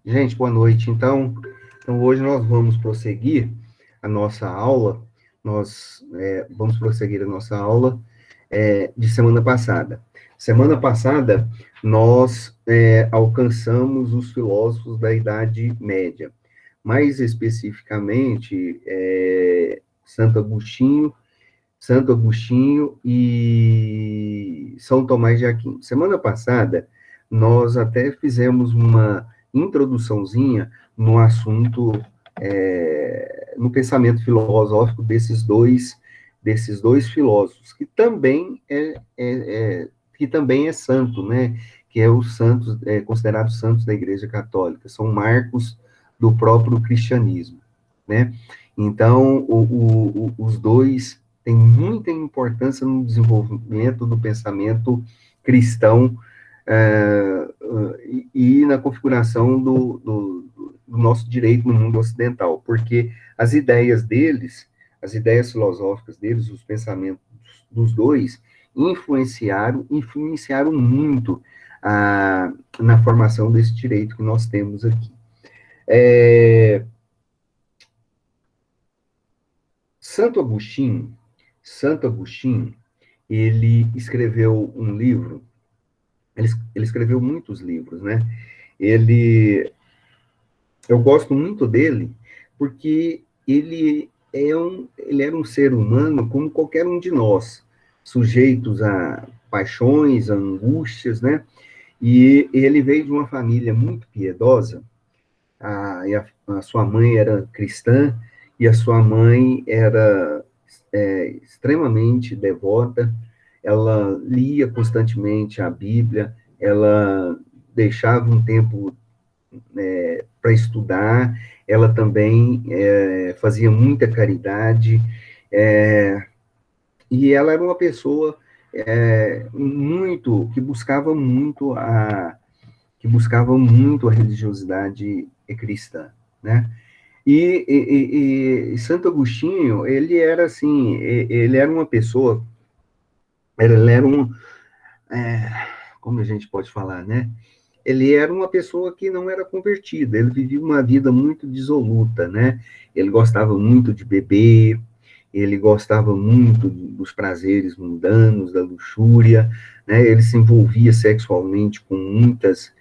Gente, boa noite. Então hoje nós vamos prosseguir a nossa aula. Nós vamos prosseguir a nossa aula de semana passada. Semana passada, nós alcançamos os filósofos da Idade Média. Mais especificamente, Santo Agostinho e São Tomás de Aquino. Semana passada, nós até fizemos uma introduçãozinha no assunto, no pensamento filosófico desses dois filósofos, que também é santo, né? Que é os santos, considerados santos da Igreja Católica, são marcos do próprio cristianismo, né? Então, os dois têm muita importância no desenvolvimento do pensamento cristão e na configuração do nosso direito no mundo ocidental, porque as ideias filosóficas deles, os pensamentos dos dois, influenciaram muito na formação desse direito que nós temos aqui. Santo Agostinho, ele escreveu um livro, ele escreveu muitos livros, né? Eu gosto muito dele, porque ele era um ser humano como qualquer um de nós, sujeitos a paixões, a angústias, né? E ele veio de uma família muito piedosa, a sua mãe era cristã, e a sua mãe era extremamente devota, ela lia constantemente a Bíblia, ela deixava um tempo para estudar, ela também fazia muita caridade, e ela era uma pessoa que buscava muito a religiosidade cristã, né? E Santo Agostinho, ele era assim, ele era uma pessoa, ele era como a gente pode falar, né? Ele era uma pessoa que não era convertida, ele vivia uma vida muito dissoluta, né? Ele gostava muito de beber, ele gostava muito dos prazeres mundanos, da luxúria, né? Ele se envolvia sexualmente com muitas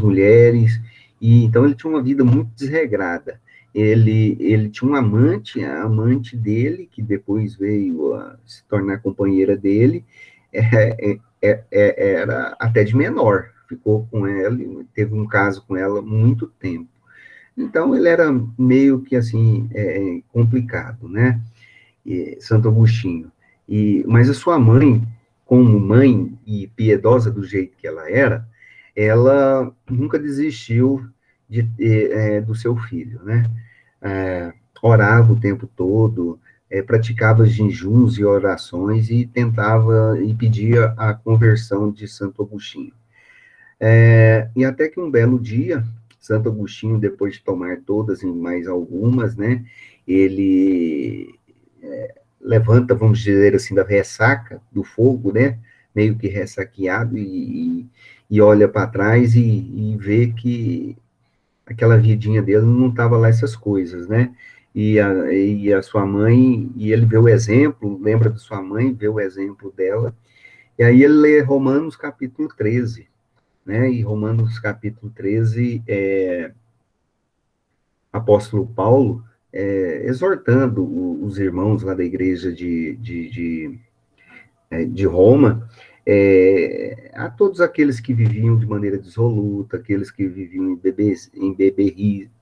mulheres, e então ele tinha uma vida muito desregrada. Ele tinha uma amante, a amante dele, que depois veio a se tornar companheira dele, era até de menor, ficou com ela, teve um caso com ela muito tempo. Então, ele era meio que, assim, complicado, né? Santo Agostinho. Mas a sua mãe, como mãe e piedosa do jeito que ela nunca desistiu do seu filho, né? Orava o tempo todo, praticava jejuns e orações e tentava e pedia a conversão de Santo Agostinho. E até que um belo dia, Santo Agostinho, depois de tomar todas e mais algumas, né, ele levanta, vamos dizer assim, da ressaca, do fogo, né, meio que ressaqueado, e olha para trás e vê que aquela vidinha dele não estava lá essas coisas, né, e a sua mãe, e ele vê o exemplo, lembra da sua mãe, vê o exemplo dela, e aí ele lê Romanos capítulo 13, né? E Romanos capítulo 13, apóstolo Paulo, exortando os irmãos lá da igreja de Roma, a todos aqueles que viviam de maneira dissoluta, aqueles que viviam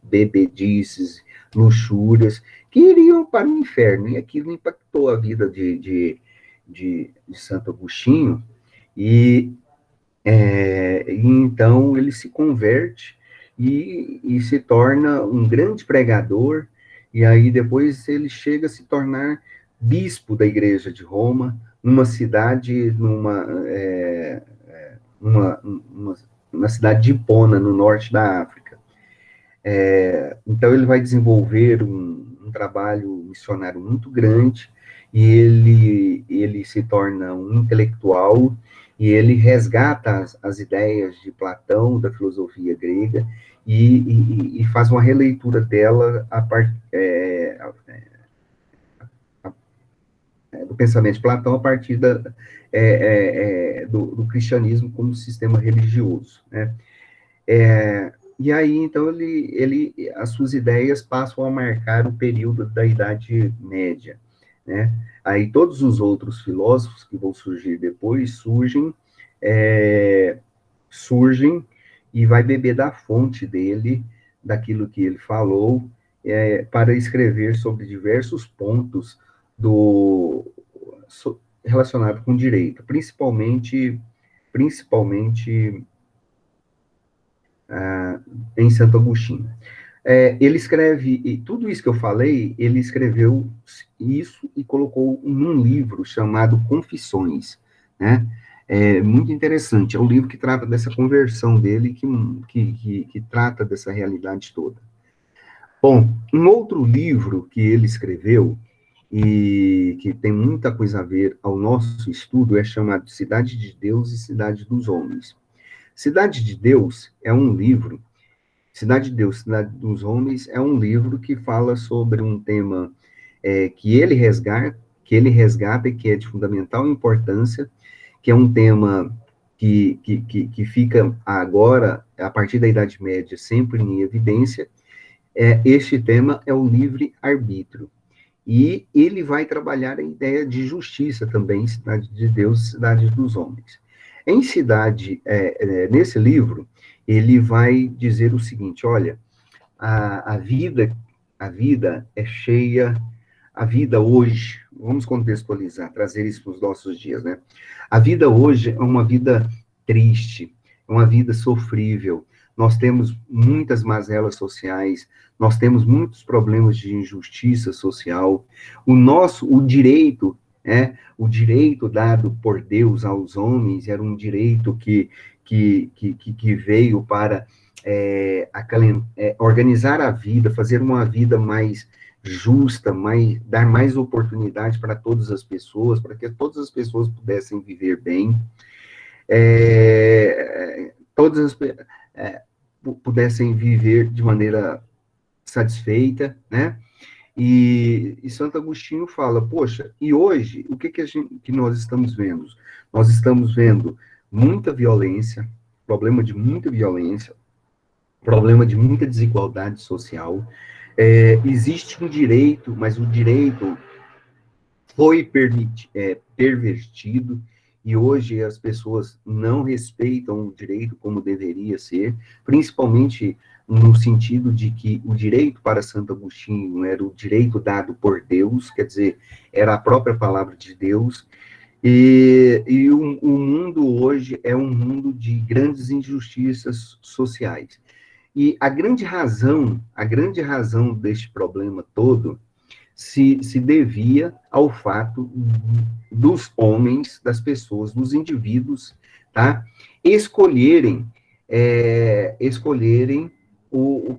bebedices, luxúrias, que iriam para o inferno, e aquilo impactou a vida de Santo Agostinho, e então ele se converte e se torna um grande pregador, e aí depois ele chega a se tornar bispo da igreja de Roma, numa cidade, uma cidade de Hipona, no norte da África. Então ele vai desenvolver um trabalho missionário muito grande, e ele se torna um intelectual, e ele resgata as ideias de Platão, da filosofia grega, e faz uma releitura dela do pensamento de Platão a partir do cristianismo como sistema religioso, né? E aí, então, as suas ideias passam a marcar o período da Idade Média, né? Aí todos os outros filósofos que vão surgir depois surgem e vai beber da fonte dele, daquilo que ele falou, para escrever sobre diversos pontos relacionado com direito, principalmente em Santo Agostinho. Ele escreve, e tudo isso que eu falei, ele escreveu isso e colocou num livro chamado Confissões, né? É muito interessante, é um livro que trata dessa conversão dele, que trata dessa realidade toda. Bom, um outro livro que ele escreveu, e que tem muita coisa a ver ao nosso estudo, é chamado Cidade de Deus e Cidade dos Homens. Cidade de Deus é um livro, Cidade de Deus, Cidade dos Homens é um livro que fala sobre um tema que ele resgata e que é de fundamental importância, que é um tema que fica agora, a partir da Idade Média, sempre em evidência. Este tema é o livre-arbítrio. E ele vai trabalhar a ideia de justiça também, Cidade de Deus, Cidade dos Homens. Nesse livro, ele vai dizer o seguinte: olha, a vida é cheia, a vida hoje, vamos contextualizar, trazer isso para os nossos dias, né? A vida hoje é uma vida triste, é uma vida sofrível. Nós temos muitas mazelas sociais, nós temos muitos problemas de injustiça social. O direito, o direito dado por Deus aos homens era um direito que veio para organizar a vida, fazer uma vida mais justa, dar mais oportunidade para todas as pessoas, para que todas as pessoas pudessem viver bem, pudessem viver de maneira satisfeita, né? E Santo Agostinho fala, poxa, e hoje, o que nós estamos vendo? Nós estamos vendo muita violência, problema de muita violência, problema de muita desigualdade social. Existe um direito, mas o direito foi pervertido, e hoje as pessoas não respeitam o direito como deveria ser, principalmente no sentido de que o direito para Santo Agostinho era o direito dado por Deus, quer dizer, era a própria palavra de Deus, e o mundo hoje é um mundo de grandes injustiças sociais. E a grande razão deste problema todo se devia ao fato dos homens, das pessoas, dos indivíduos, tá? Escolherem o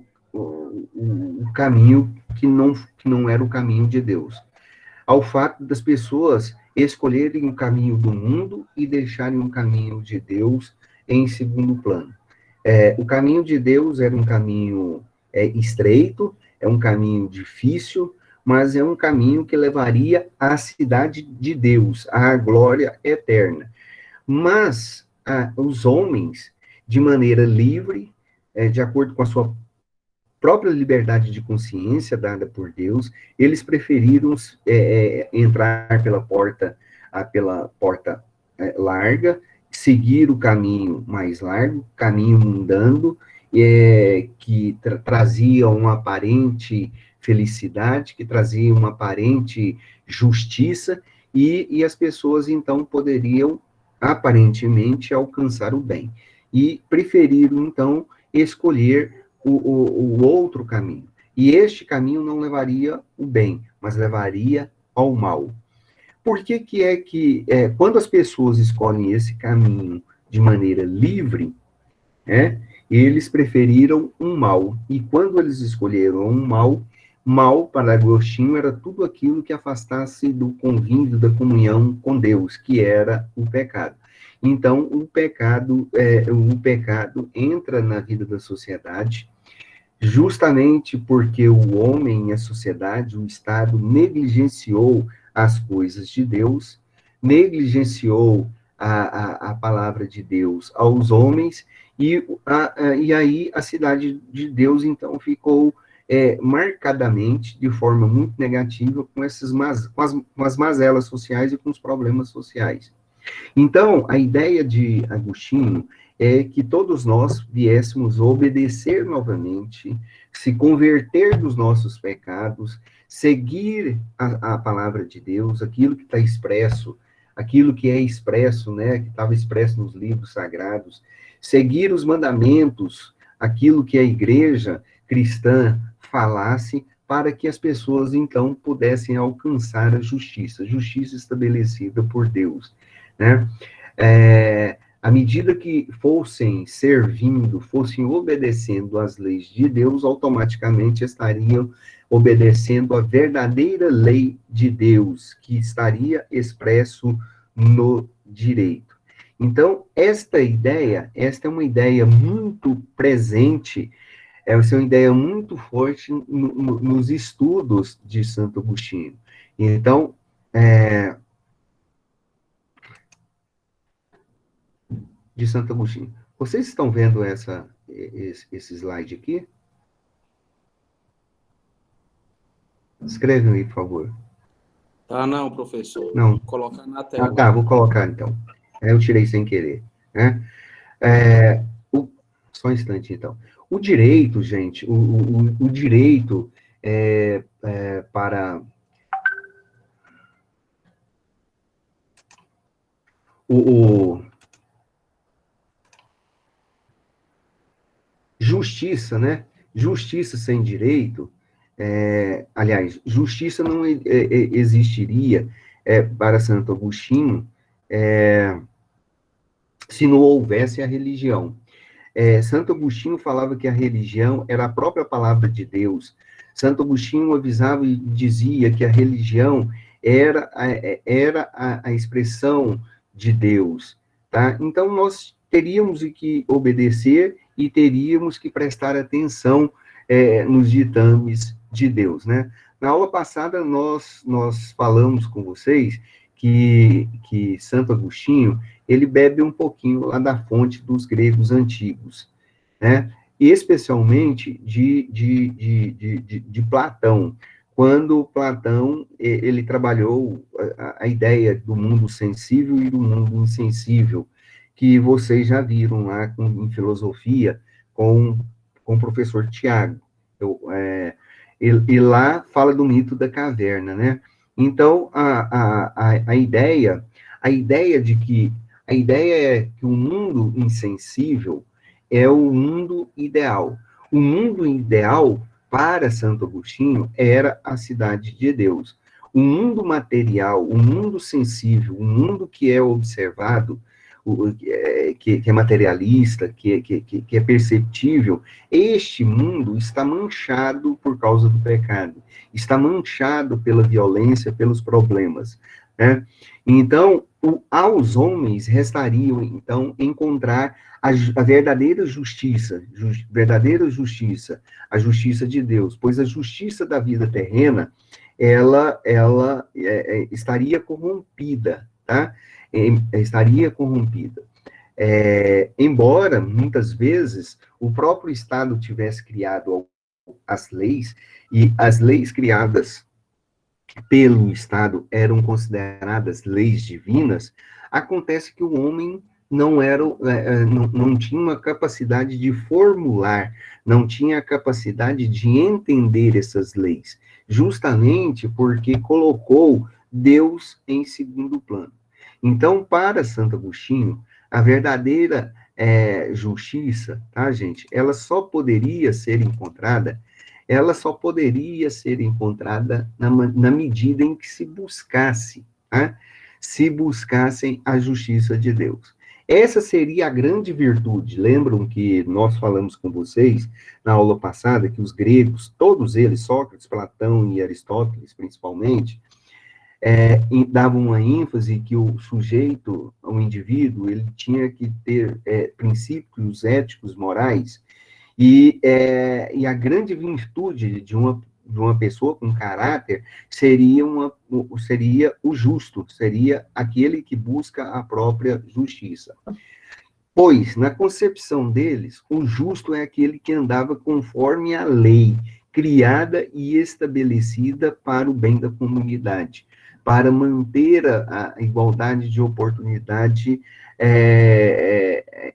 caminho que não era o caminho de Deus. Ao fato das pessoas escolherem o caminho do mundo e deixarem o caminho de Deus em segundo plano. O caminho de Deus era um caminho estreito, é um caminho difícil, mas é um caminho que levaria à cidade de Deus, à glória eterna. Mas os homens, de maneira livre, de acordo com a sua própria liberdade de consciência dada por Deus, eles preferiram entrar pela porta larga, seguir o caminho mais largo, caminho mundano, que trazia uma aparente felicidade, que trazia uma aparente justiça, e as pessoas, então, poderiam, aparentemente, alcançar o bem. E preferiram, então, escolher o outro caminho. E este caminho não levaria o bem, mas levaria ao mal. Por que quando as pessoas escolhem esse caminho de maneira livre, eles preferiram um mal. E quando eles escolheram um mal para Agostinho era tudo aquilo que afastasse do convívio, da comunhão com Deus, que era o pecado. então o pecado entra na vida da sociedade, justamente porque o homem, a sociedade, o Estado negligenciou as coisas de Deus, negligenciou a palavra de Deus aos homens, e aí a cidade de Deus, então, ficou marcadamente, de forma muito negativa, com as mazelas sociais e com os problemas sociais. Então, a ideia de Agostinho é que todos nós viéssemos obedecer novamente, se converter dos nossos pecados, seguir a palavra de Deus, aquilo que está expresso, aquilo que é expresso, né, que estava expresso nos livros sagrados, seguir os mandamentos, aquilo que a igreja cristã falasse, para que as pessoas, então, pudessem alcançar a justiça estabelecida por Deus, né? À medida que fossem servindo, fossem obedecendo às leis de Deus, automaticamente estariam obedecendo a verdadeira lei de Deus, que estaria expresso no direito. Então, esta é uma ideia muito presente, essa é uma ideia muito forte nos estudos de Santo Agostinho. Então, de Santo Agostinho. Vocês estão vendo esse slide aqui? Escrevem aí, por favor. Tá, não, professor. Não. Vou colocar na tela. Ah, tá, vou colocar, então. Eu tirei sem querer, né? Só um instante, então. O direito, gente, o direito para... Justiça, né? Justiça sem direito, aliás, justiça não existiria para Santo Agostinho se não houvesse a religião. Santo Agostinho falava que a religião era a própria palavra de Deus. Santo Agostinho avisava e dizia que a religião era a expressão de Deus, tá? Então, nós teríamos que obedecer e teríamos que prestar atenção nos ditames de Deus, né? Na aula passada, nós falamos com vocês que Santo Agostinho, ele bebe um pouquinho lá da fonte dos gregos antigos, né? Especialmente de Platão, quando Platão, ele trabalhou a ideia do mundo sensível e do mundo insensível, que vocês já viram lá em filosofia com o professor Tiago. E lá fala do mito da caverna, né? Então, a ideia é que o mundo insensível é o mundo ideal. O mundo ideal, para Santo Agostinho, era a cidade de Deus. O mundo material, o mundo sensível, o mundo que é observado, que é materialista, que é perceptível, este mundo está manchado por causa do pecado, está manchado pela violência, pelos problemas, né? Então, aos homens restariam, então, encontrar a verdadeira justiça, a justiça de Deus, pois a justiça da vida terrena, ela estaria corrompida, tá? Estaria corrompida. Embora, muitas vezes, o próprio Estado tivesse criado as leis, e as leis criadas pelo Estado eram consideradas leis divinas, acontece que o homem não tinha uma capacidade de formular, não tinha a capacidade de entender essas leis, justamente porque colocou Deus em segundo plano. Então, para Santo Agostinho, a verdadeira justiça, tá, gente? Ela só poderia ser encontrada na medida em que se buscasse, tá? Se buscassem a justiça de Deus. Essa seria a grande virtude. Lembram que nós falamos com vocês, na aula passada, que os gregos, todos eles, Sócrates, Platão e Aristóteles, principalmente, dava uma ênfase que o sujeito, o indivíduo, ele tinha que ter princípios éticos, morais, e a grande virtude de uma pessoa com caráter seria o justo, seria aquele que busca a própria justiça. Pois, na concepção deles, o justo é aquele que andava conforme a lei, criada e estabelecida para o bem da comunidade, para manter a igualdade de oportunidade,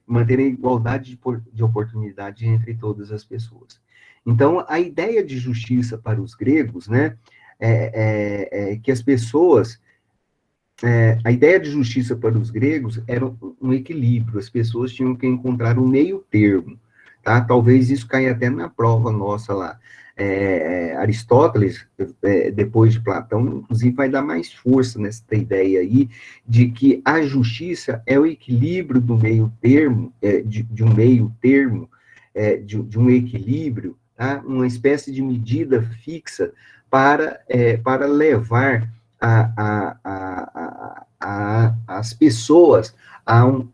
manter a igualdade de oportunidade entre todas as pessoas. Então, a ideia de justiça para os gregos, né, que as pessoas... a ideia de justiça para os gregos era um equilíbrio, as pessoas tinham que encontrar um meio termo, tá? Talvez isso caia até na prova nossa lá. Aristóteles, depois de Platão, inclusive vai dar mais força nessa ideia aí, de que a justiça é o equilíbrio do meio termo, de um meio termo, de um equilíbrio, tá? Uma espécie de medida fixa para levar as pessoas a um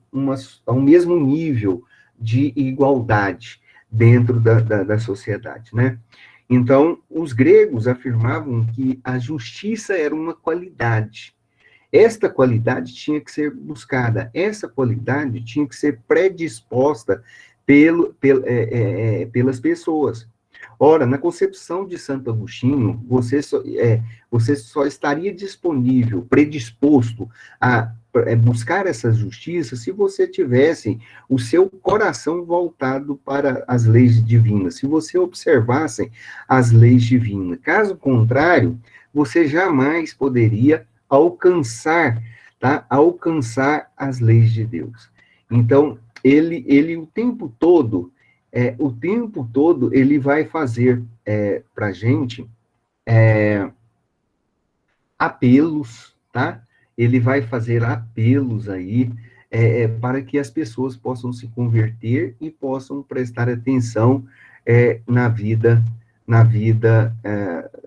mesmo nível de igualdade dentro da sociedade, né? Então, os gregos afirmavam que a justiça era uma qualidade. Esta qualidade tinha que ser buscada, essa qualidade tinha que ser predisposta pelas pessoas. Ora, na concepção de Santo Agostinho, você só estaria disponível, predisposto a buscar essa justiça se você tivesse o seu coração voltado para as leis divinas, se você observasse as leis divinas. Caso contrário, você jamais poderia alcançar, tá? Alcançar as leis de Deus. Então, ele o tempo todo ele vai fazer para a gente apelos, tá? Ele vai fazer apelos aí para que as pessoas possam se converter e possam prestar atenção na vida,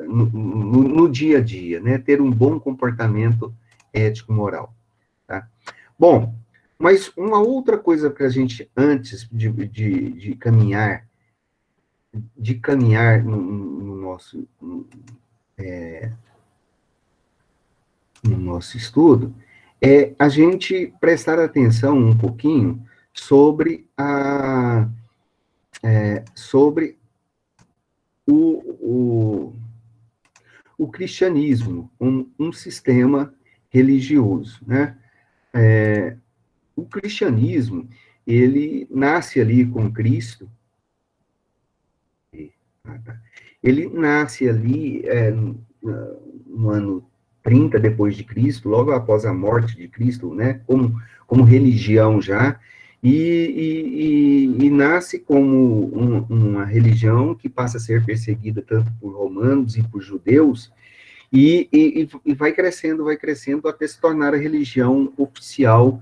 no dia a dia, né? Ter um bom comportamento ético-moral, tá? Bom, mas uma outra coisa que a gente, antes de caminhar no nosso estudo, é a gente prestar atenção um pouquinho sobre o cristianismo, um sistema religioso, né? O cristianismo, ele nasce ali com Cristo, ele nasce ali no ano 30 depois de Cristo, logo após a morte de Cristo, né, como religião já, e nasce como uma religião que passa a ser perseguida tanto por romanos e por judeus, e vai crescendo até se tornar a religião oficial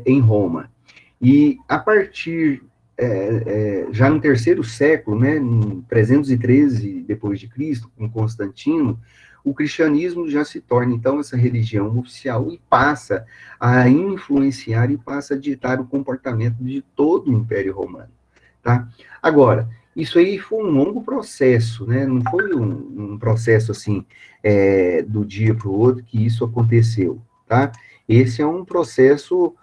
em Roma. E a partir, já no terceiro século, né, em 313 depois de Cristo, com Constantino, o cristianismo já se torna, então, essa religião oficial e passa a influenciar e passa a ditar o comportamento de todo o Império Romano, tá? Agora, isso aí foi um longo processo, né? Não foi um processo, assim, do dia para o outro que isso aconteceu, tá? Esse é um processo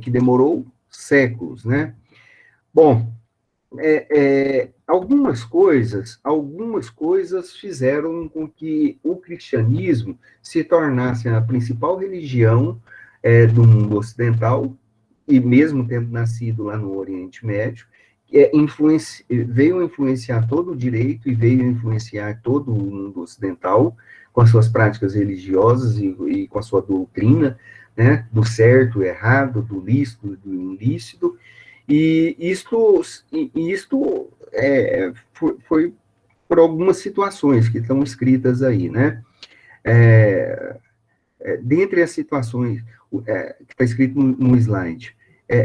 que demorou séculos, né? Bom, algumas coisas fizeram com que o cristianismo se tornasse a principal religião do mundo ocidental, e mesmo tendo nascido lá no Oriente Médio, veio influenciar todo o direito e veio influenciar todo o mundo ocidental com as suas práticas religiosas e com a sua doutrina, né, do certo, errado, do lícito, do ilícito, e isto foi por algumas situações que estão escritas aí, né? Dentre as situações que está escrito no slide,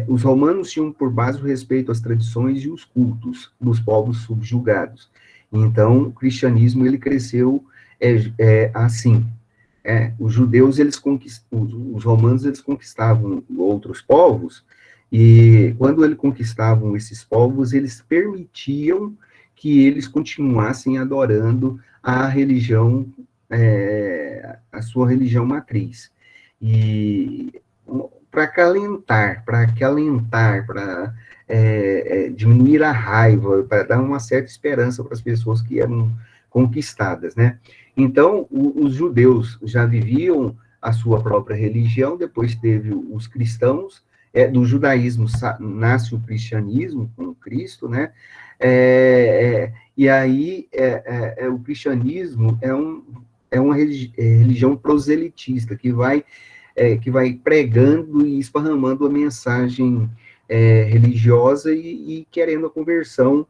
os romanos tinham por base o respeito às tradições e os cultos dos povos subjugados. Então, o cristianismo, ele cresceu assim. Os judeus, os romanos, eles conquistavam outros povos, e quando eles conquistavam esses povos, eles permitiam que eles continuassem adorando a religião, a sua religião matriz. E para acalentar, para diminuir a raiva, para dar uma certa esperança para as pessoas que eram conquistadas, né? Então, os judeus já viviam a sua própria religião, depois teve os cristãos, do judaísmo nasce o cristianismo com Cristo, né? E aí, o cristianismo é uma religião proselitista, que vai pregando e esparramando a mensagem religiosa e querendo a conversão,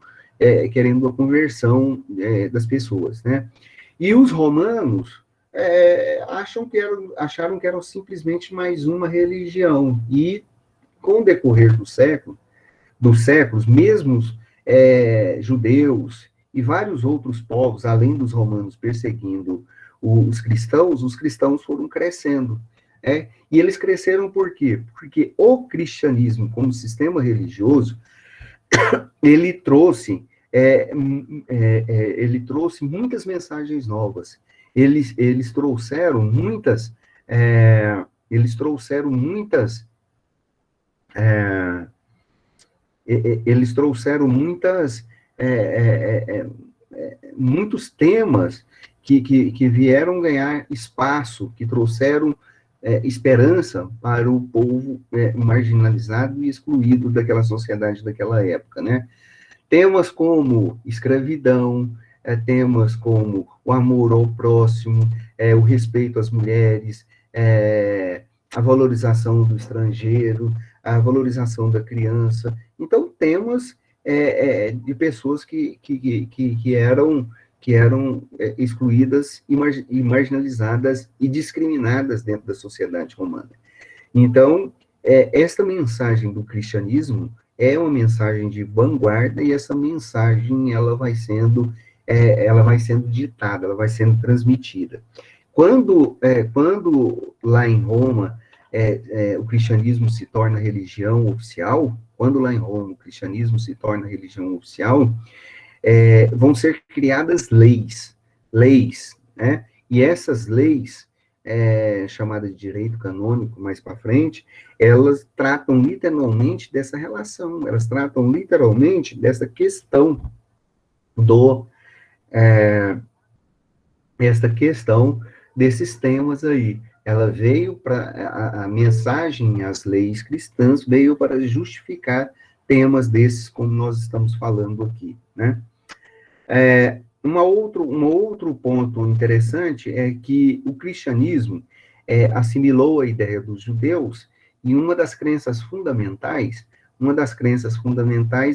das pessoas, né? E os romanos acharam que eram simplesmente mais uma religião, e com o decorrer dos séculos, mesmo judeus e vários outros povos, além dos romanos, perseguindo os cristãos foram crescendo. E eles cresceram por quê? Porque o cristianismo, como sistema religioso, ele trouxe muitas mensagens novas. Eles trouxeram muitas muitos temas que vieram ganhar espaço, que trouxeram esperança para o povo marginalizado e excluído daquela sociedade daquela época, né? Temas como escravidão, temas como o amor ao próximo, o respeito às mulheres, a valorização do estrangeiro, a valorização da criança. Então, temas de pessoas que eram excluídas e marginalizadas e discriminadas dentro da sociedade romana. Então, esta mensagem do cristianismo é uma mensagem de vanguarda, e essa mensagem ela vai sendo ditada, ela vai sendo transmitida. Quando lá em Roma o cristianismo se torna religião oficial, vão ser criadas leis, né? E essas leis, chamadas de direito canônico mais para frente, elas tratam literalmente dessa relação, elas tratam literalmente dessa questão desses temas aí. Ela veio para, a mensagem, as leis cristãs, veio para justificar temas como nós estamos falando aqui, né? Um outro ponto interessante é que o cristianismo assimilou a ideia dos judeus, e uma das crenças fundamentais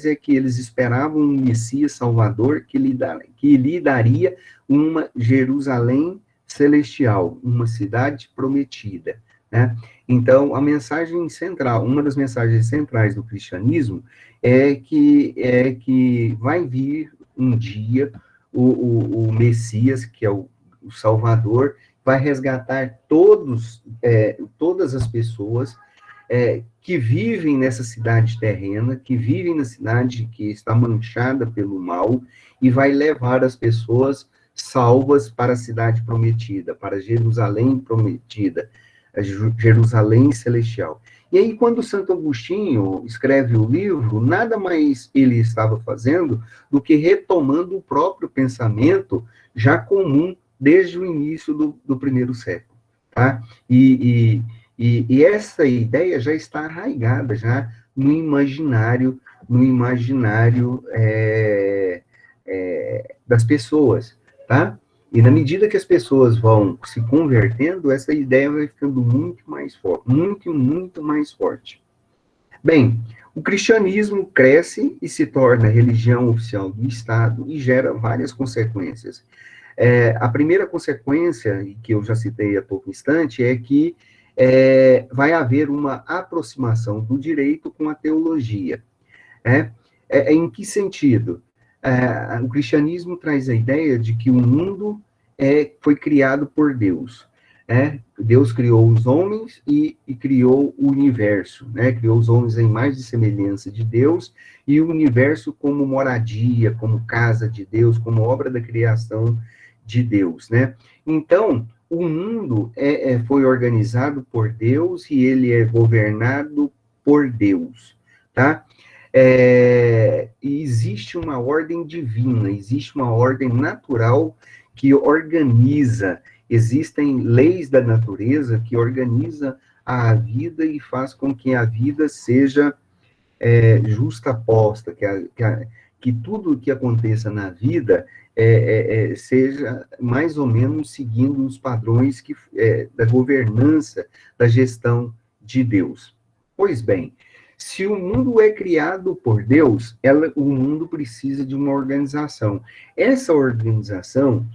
é que eles esperavam um Messias Salvador que lhe daria uma Jerusalém celestial, uma cidade prometida, né? Então, uma das mensagens centrais do cristianismo é que vai vir um dia o Messias, que é o Salvador, vai resgatar todas as pessoas que vivem nessa cidade terrena, que vivem na cidade que está manchada pelo mal, e vai levar as pessoas salvas para a cidade prometida, para Jerusalém prometida, a Jerusalém celestial. E aí, quando Santo Agostinho escreve o livro, nada mais ele estava fazendo do que retomando o próprio pensamento já comum desde o início do primeiro século, tá? E essa ideia já está arraigada já no imaginário das pessoas, tá? E na medida que as pessoas vão se convertendo, essa ideia vai ficando muito mais forte, muito mais forte. Bem, o cristianismo cresce e se torna a religião oficial do Estado e gera várias consequências. A primeira consequência, que eu já citei há pouco instante, é que vai haver uma aproximação do direito com a teologia. Em que sentido? O cristianismo traz a ideia de que o mundo foi criado por Deus. Deus criou os homens e criou o universo, né? Criou os homens em imagem e semelhança de Deus e o universo como moradia, como casa de Deus, como obra da criação de Deus, né? Então, o mundo foi organizado por Deus e ele é governado por Deus, tá? E existe uma ordem divina, existe uma ordem natural que organiza. Existem leis da natureza que organiza a vida e faz com que a vida seja justaposta, que tudo que aconteça na vida seja mais ou menos seguindo os padrões da governança, da gestão de Deus. Pois bem, se o mundo é criado por Deus, o mundo precisa de uma organização. Essa organização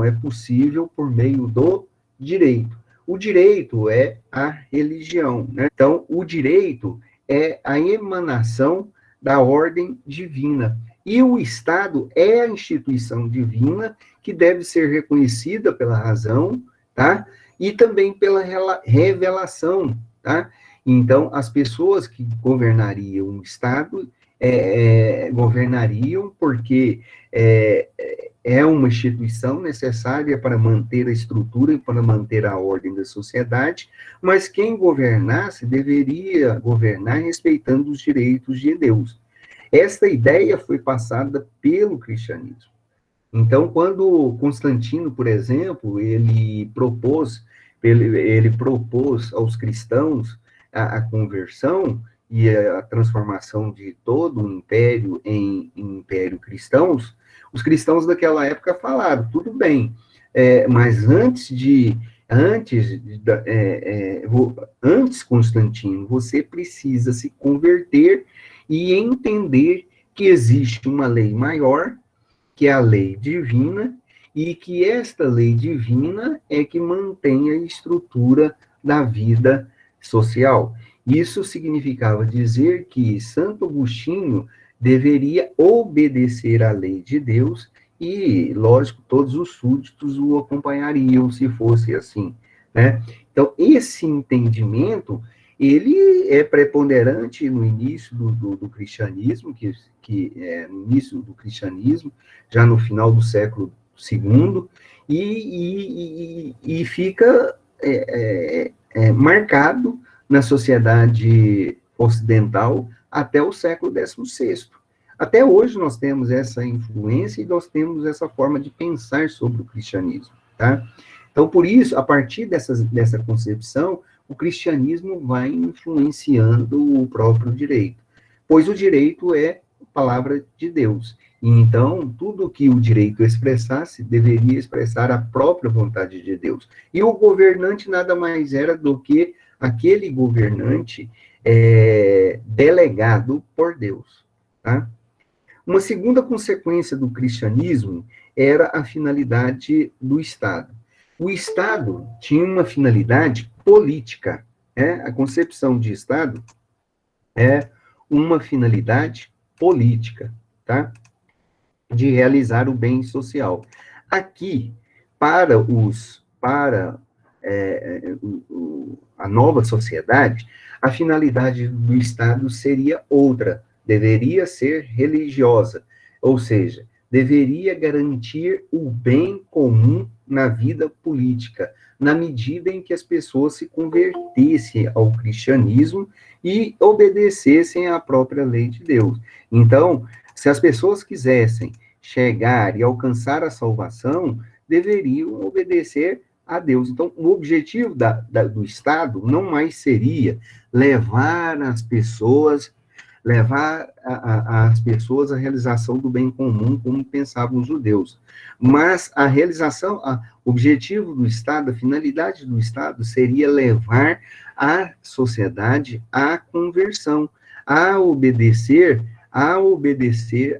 é possível por meio do direito. O direito é a religião, né? Então, o direito é a emanação da ordem divina. E o Estado é a instituição divina que deve ser reconhecida pela razão, tá? E também pela revelação, tá? Então, as pessoas que governariam o Estado governariam porque é uma instituição necessária para manter a estrutura e para manter a ordem da sociedade, mas quem governasse deveria governar respeitando os direitos de Deus. Esta ideia foi passada pelo cristianismo. Então, quando Constantino, por exemplo, ele propôs aos cristãos a conversão e a transformação de todo o império em império cristãos, os cristãos daquela época falaram, tudo bem, mas antes, Constantino, você precisa se converter e entender que existe uma lei maior, que é a lei divina, e que esta lei divina é que mantém a estrutura da vida social. Isso significava dizer que Santo Agostinho deveria obedecer à lei de Deus e, lógico, todos os súditos o acompanhariam se fosse assim, né? Então, esse entendimento, ele é preponderante no início do cristianismo, no início do cristianismo, já no final do século II, e fica marcado na sociedade ocidental até o século XVI. Até hoje nós temos essa influência e nós temos essa forma de pensar sobre o cristianismo, tá? Então, por isso, a partir dessa concepção, o cristianismo vai influenciando o próprio direito, pois o direito é a palavra de Deus. E, então, tudo que o direito expressasse deveria expressar a própria vontade de Deus. E o governante nada mais era do que aquele governante delegado por Deus, tá? Uma segunda consequência do cristianismo era a finalidade do Estado. O Estado tinha uma finalidade política, A concepção de Estado é uma finalidade política, tá? De realizar o bem social. Aqui, para a nova sociedade, a finalidade do Estado seria outra, deveria ser religiosa, ou seja, deveria garantir o bem comum na vida política, na medida em que as pessoas se convertessem ao cristianismo e obedecessem à própria lei de Deus. Então, se as pessoas quisessem chegar e alcançar a salvação, deveriam obedecer a Deus. Então, o objetivo do Estado não mais seria levar as pessoas à realização do bem comum, como pensavam os judeus. Mas o objetivo do Estado, a finalidade do Estado seria levar a sociedade à conversão, a obedecer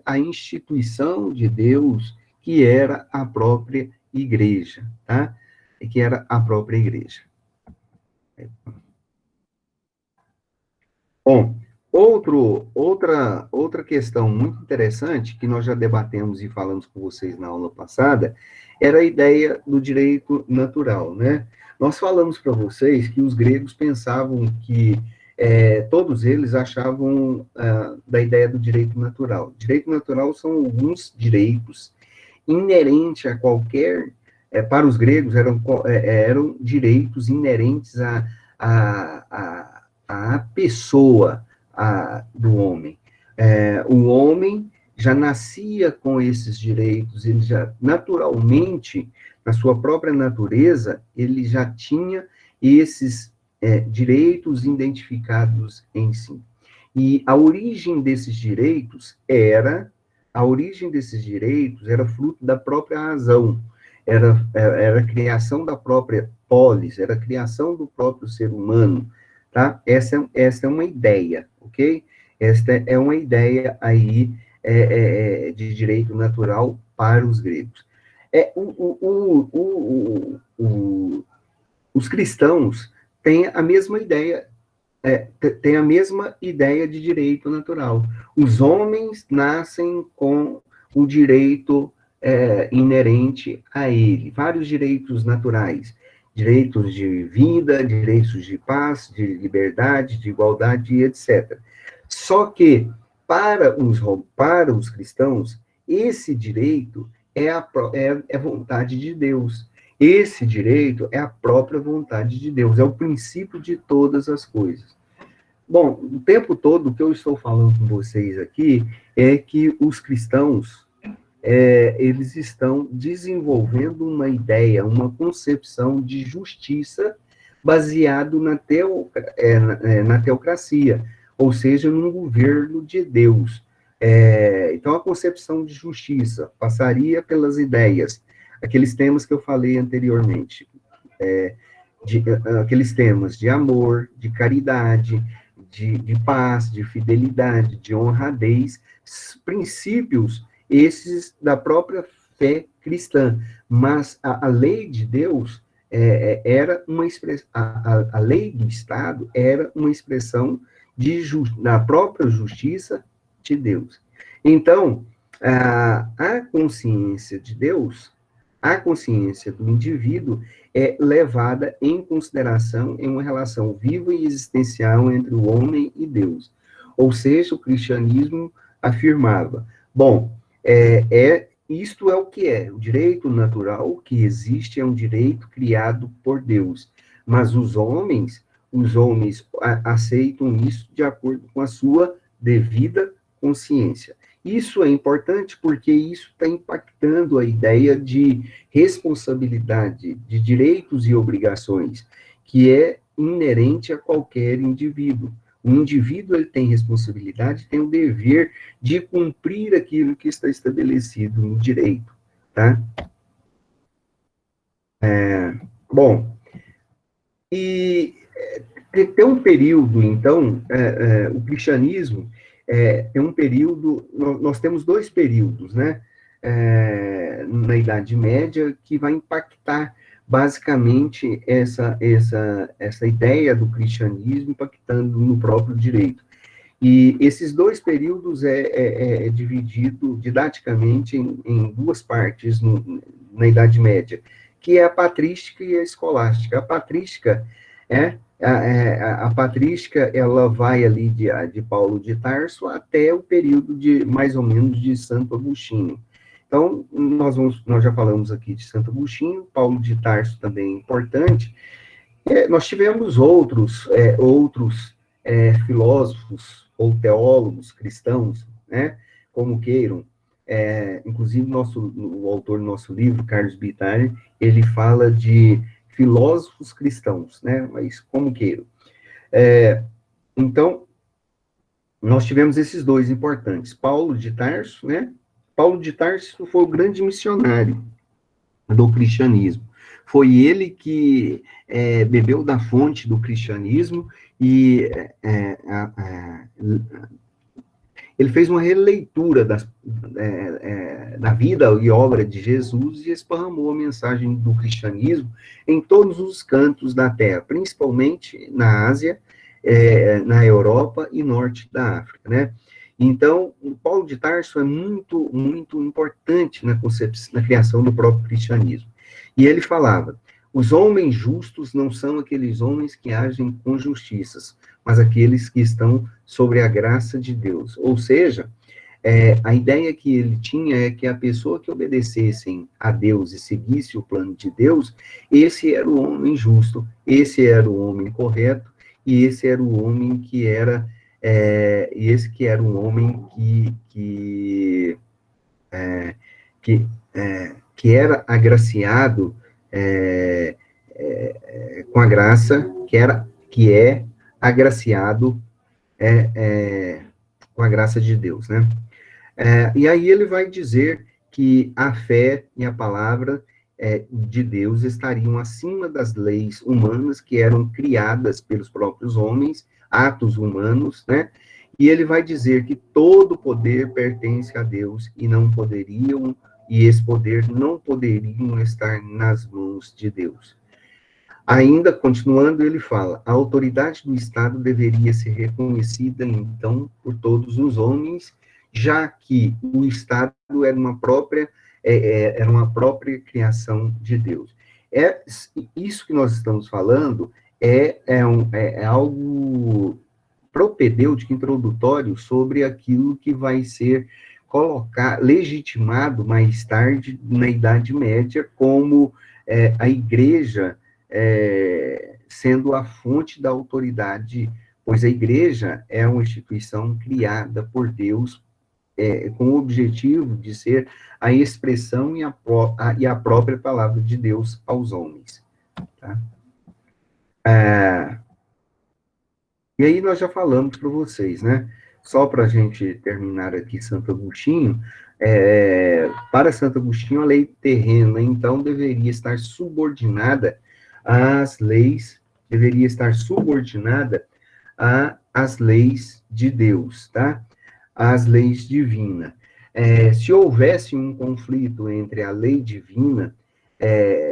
à instituição de Deus, que era a própria igreja, tá? Que era a própria igreja. Bom, outra outra questão muito interessante, que nós já debatemos e falamos com vocês na aula passada, era a ideia do direito natural, né? Nós falamos para vocês que os gregos pensavam que todos eles achavam da ideia do direito natural. Direito natural são alguns direitos inerentes a qualquer, para os gregos, eram direitos inerentes à pessoa do homem. O homem já nascia com esses direitos, ele já, naturalmente, na sua própria natureza, ele já tinha esses direitos identificados em si. E a origem desses direitos era fruto da própria razão, era a criação da própria polis, era a criação do próprio ser humano, tá? Essa é uma ideia, ok? Esta é uma ideia aí de direito natural para os gregos. Os cristãos têm a mesma ideia, de direito natural. Os homens nascem com o direito inerente a ele, vários direitos naturais, direitos de vida, direitos de paz, de liberdade, de igualdade, etc. Só que, para os cristãos, esse direito é vontade de Deus. Esse direito é a própria vontade de Deus, é o princípio de todas as coisas. Bom, o tempo todo, o que eu estou falando com vocês aqui é que os cristãos, eles estão desenvolvendo uma ideia, uma concepção de justiça baseado na teocracia, ou seja, num governo de Deus. Então, a concepção de justiça passaria pelas ideias, aqueles temas que eu falei anteriormente, aqueles temas de amor, de caridade, de paz, de fidelidade, de honradez, princípios esses da própria fé cristã. Mas a lei de Deus era uma expressão, a lei do Estado era uma expressão da própria justiça de Deus. Então, a consciência de Deus, a consciência do indivíduo é levada em consideração em uma relação viva e existencial entre o homem e Deus. Ou seja, o cristianismo afirmava, bom, isto é o que é, o direito natural que existe é um direito criado por Deus, mas os homens aceitam isso de acordo com a sua devida consciência. Isso é importante porque isso está impactando a ideia de responsabilidade, de direitos e obrigações, que é inerente a qualquer indivíduo. O indivíduo ele tem responsabilidade, tem o dever de cumprir aquilo que está estabelecido no direito, tá? Bom, e tem um período, então, o cristianismo tem um período, nós temos dois períodos, né, na Idade Média, que vai impactar basicamente essa ideia do cristianismo impactando no próprio direito. E esses dois períodos é dividido didaticamente em duas partes na Idade Média, que é a patrística e a escolástica. A patrística a patrística, ela vai ali de Paulo de Tarso até o período de, mais ou menos, de Santo Agostinho. Então, nós já falamos aqui de Santo Agostinho, Paulo de Tarso também é importante. Nós tivemos outros filósofos ou teólogos cristãos, né, como queiram. Inclusive, o autor do nosso livro, Carlos Bittar, ele fala de filósofos cristãos, né, mas como queiram. Então, nós tivemos esses dois importantes, Paulo de Tarso, né, Paulo de Tarso foi o grande missionário do cristianismo. Foi ele que bebeu da fonte do cristianismo e ele fez uma releitura da vida e obra de Jesus e esparramou a mensagem do cristianismo em todos os cantos da Terra, principalmente na Ásia, na Europa e norte da África, né? Então, o Paulo de Tarso é muito, muito importante na criação do próprio cristianismo. E ele falava: os homens justos não são aqueles homens que agem com justiças, mas aqueles que estão sobre a graça de Deus. Ou seja, a ideia que ele tinha é que a pessoa que obedecessem a Deus e seguisse o plano de Deus, esse era o homem justo, esse era o homem correto, e esse era o homem que era, esse que era um homem que, que era agraciado com a graça, que é agraciado com a graça de Deus, né? E aí ele vai dizer que a fé e a palavra de Deus estariam acima das leis humanas que eram criadas pelos próprios homens, atos humanos, né? E ele vai dizer que todo poder pertence a Deus e esse poder não poderiam estar nas mãos de Deus. Ainda continuando, ele fala: a autoridade do Estado deveria ser reconhecida, então, por todos os homens, já que o Estado era uma própria criação de Deus. Isso que nós estamos falando é algo propedêutico, introdutório, sobre aquilo que vai ser legitimado mais tarde, na Idade Média, como a igreja sendo a fonte da autoridade, pois a igreja é uma instituição criada por Deus com o objetivo de ser a expressão e a própria palavra de Deus aos homens. Tá? E aí nós já falamos para vocês, né? Só para a gente terminar aqui Santo Agostinho, para Santo Agostinho, a lei terrena, então, deveria estar subordinada às leis de Deus, tá? Às leis divinas. Se houvesse um conflito entre a lei divina,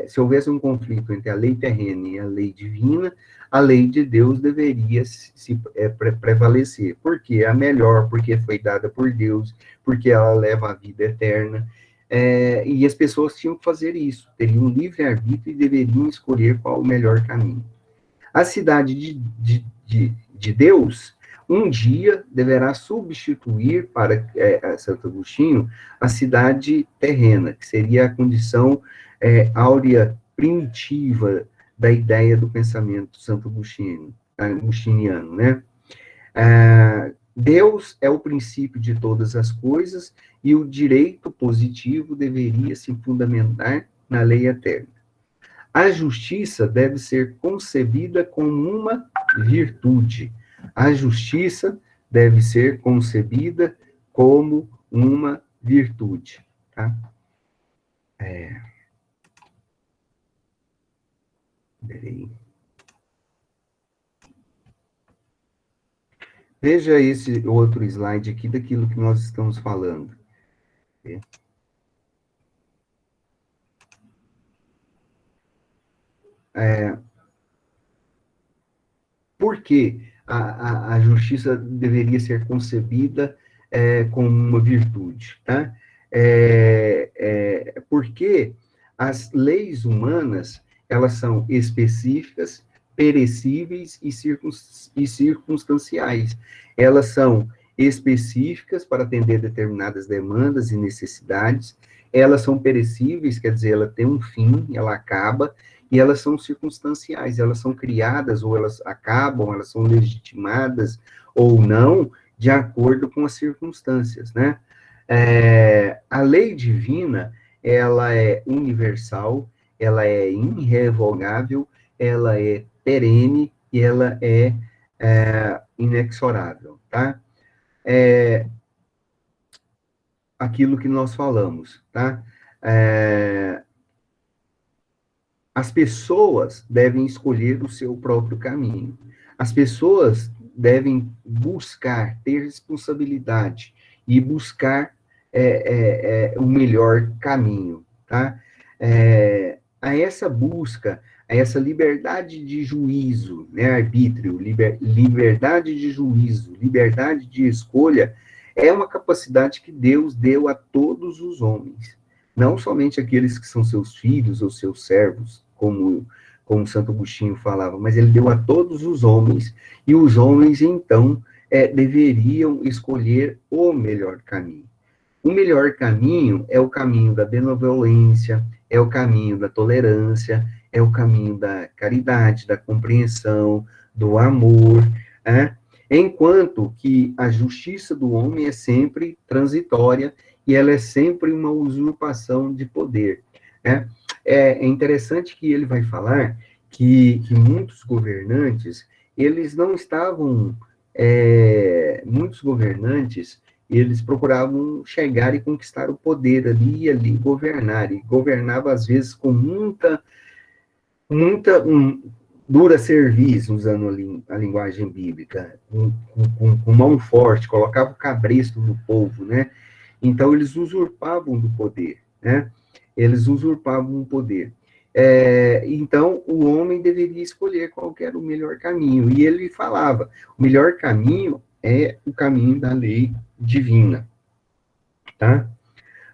se houvesse um conflito entre a lei terrena e a lei divina, a lei de Deus deveria prevalecer. Porque é a melhor, porque foi dada por Deus, porque ela leva à vida eterna. E as pessoas tinham que fazer isso, teriam livre-arbítrio e deveriam escolher qual o melhor caminho. A cidade de Deus, um dia, deverá substituir para Santo Agostinho a cidade terrena, que seria a condição áurea primitiva da ideia do pensamento santo agostiniano, né? Deus é o princípio de todas as coisas e o direito positivo deveria se fundamentar na lei eterna. A justiça deve ser concebida como uma virtude. A justiça deve ser concebida como uma virtude, tá? Peraí. Veja esse outro slide aqui daquilo que nós estamos falando. Por que a justiça deveria ser concebida como uma virtude, tá? Porque as leis humanas, elas são específicas, perecíveis e circunstanciais. Elas são específicas para atender determinadas demandas e necessidades, elas são perecíveis, quer dizer, ela tem um fim, ela acaba, e elas são circunstanciais, elas são criadas, ou elas acabam, elas são legitimadas, ou não, de acordo com as circunstâncias, né? A lei divina, ela é universal, ela é irrevogável, ela é perene e ela é inexorável, tá? Aquilo que nós falamos, tá? As pessoas devem escolher o seu próprio caminho. As pessoas devem buscar ter responsabilidade e buscar o melhor caminho, tá? A essa busca, a essa liberdade de juízo, né, arbítrio, liberdade de juízo, liberdade de escolha, é uma capacidade que Deus deu a todos os homens, não somente aqueles que são seus filhos ou seus servos, como Santo Agostinho falava, mas ele deu a todos os homens, e os homens, então, deveriam escolher o melhor caminho. O melhor caminho é o caminho da benevolência, é o caminho da tolerância, é o caminho da caridade, da compreensão, do amor, né? Enquanto que a justiça do homem é sempre transitória e ela é sempre uma usurpação de poder, né? É interessante que ele vai falar que muitos governantes, eles não estavam, muitos governantes, eles procuravam chegar e conquistar o poder ali governar, e governava às vezes com muita dura serviço, usando a linguagem bíblica, com mão forte, colocava o cabresto no povo, né? Então, eles usurpavam do poder, né? Eles usurpavam o poder. Então, o homem deveria escolher qual era o melhor caminho. E ele falava, o melhor caminho é o caminho da lei divina, tá?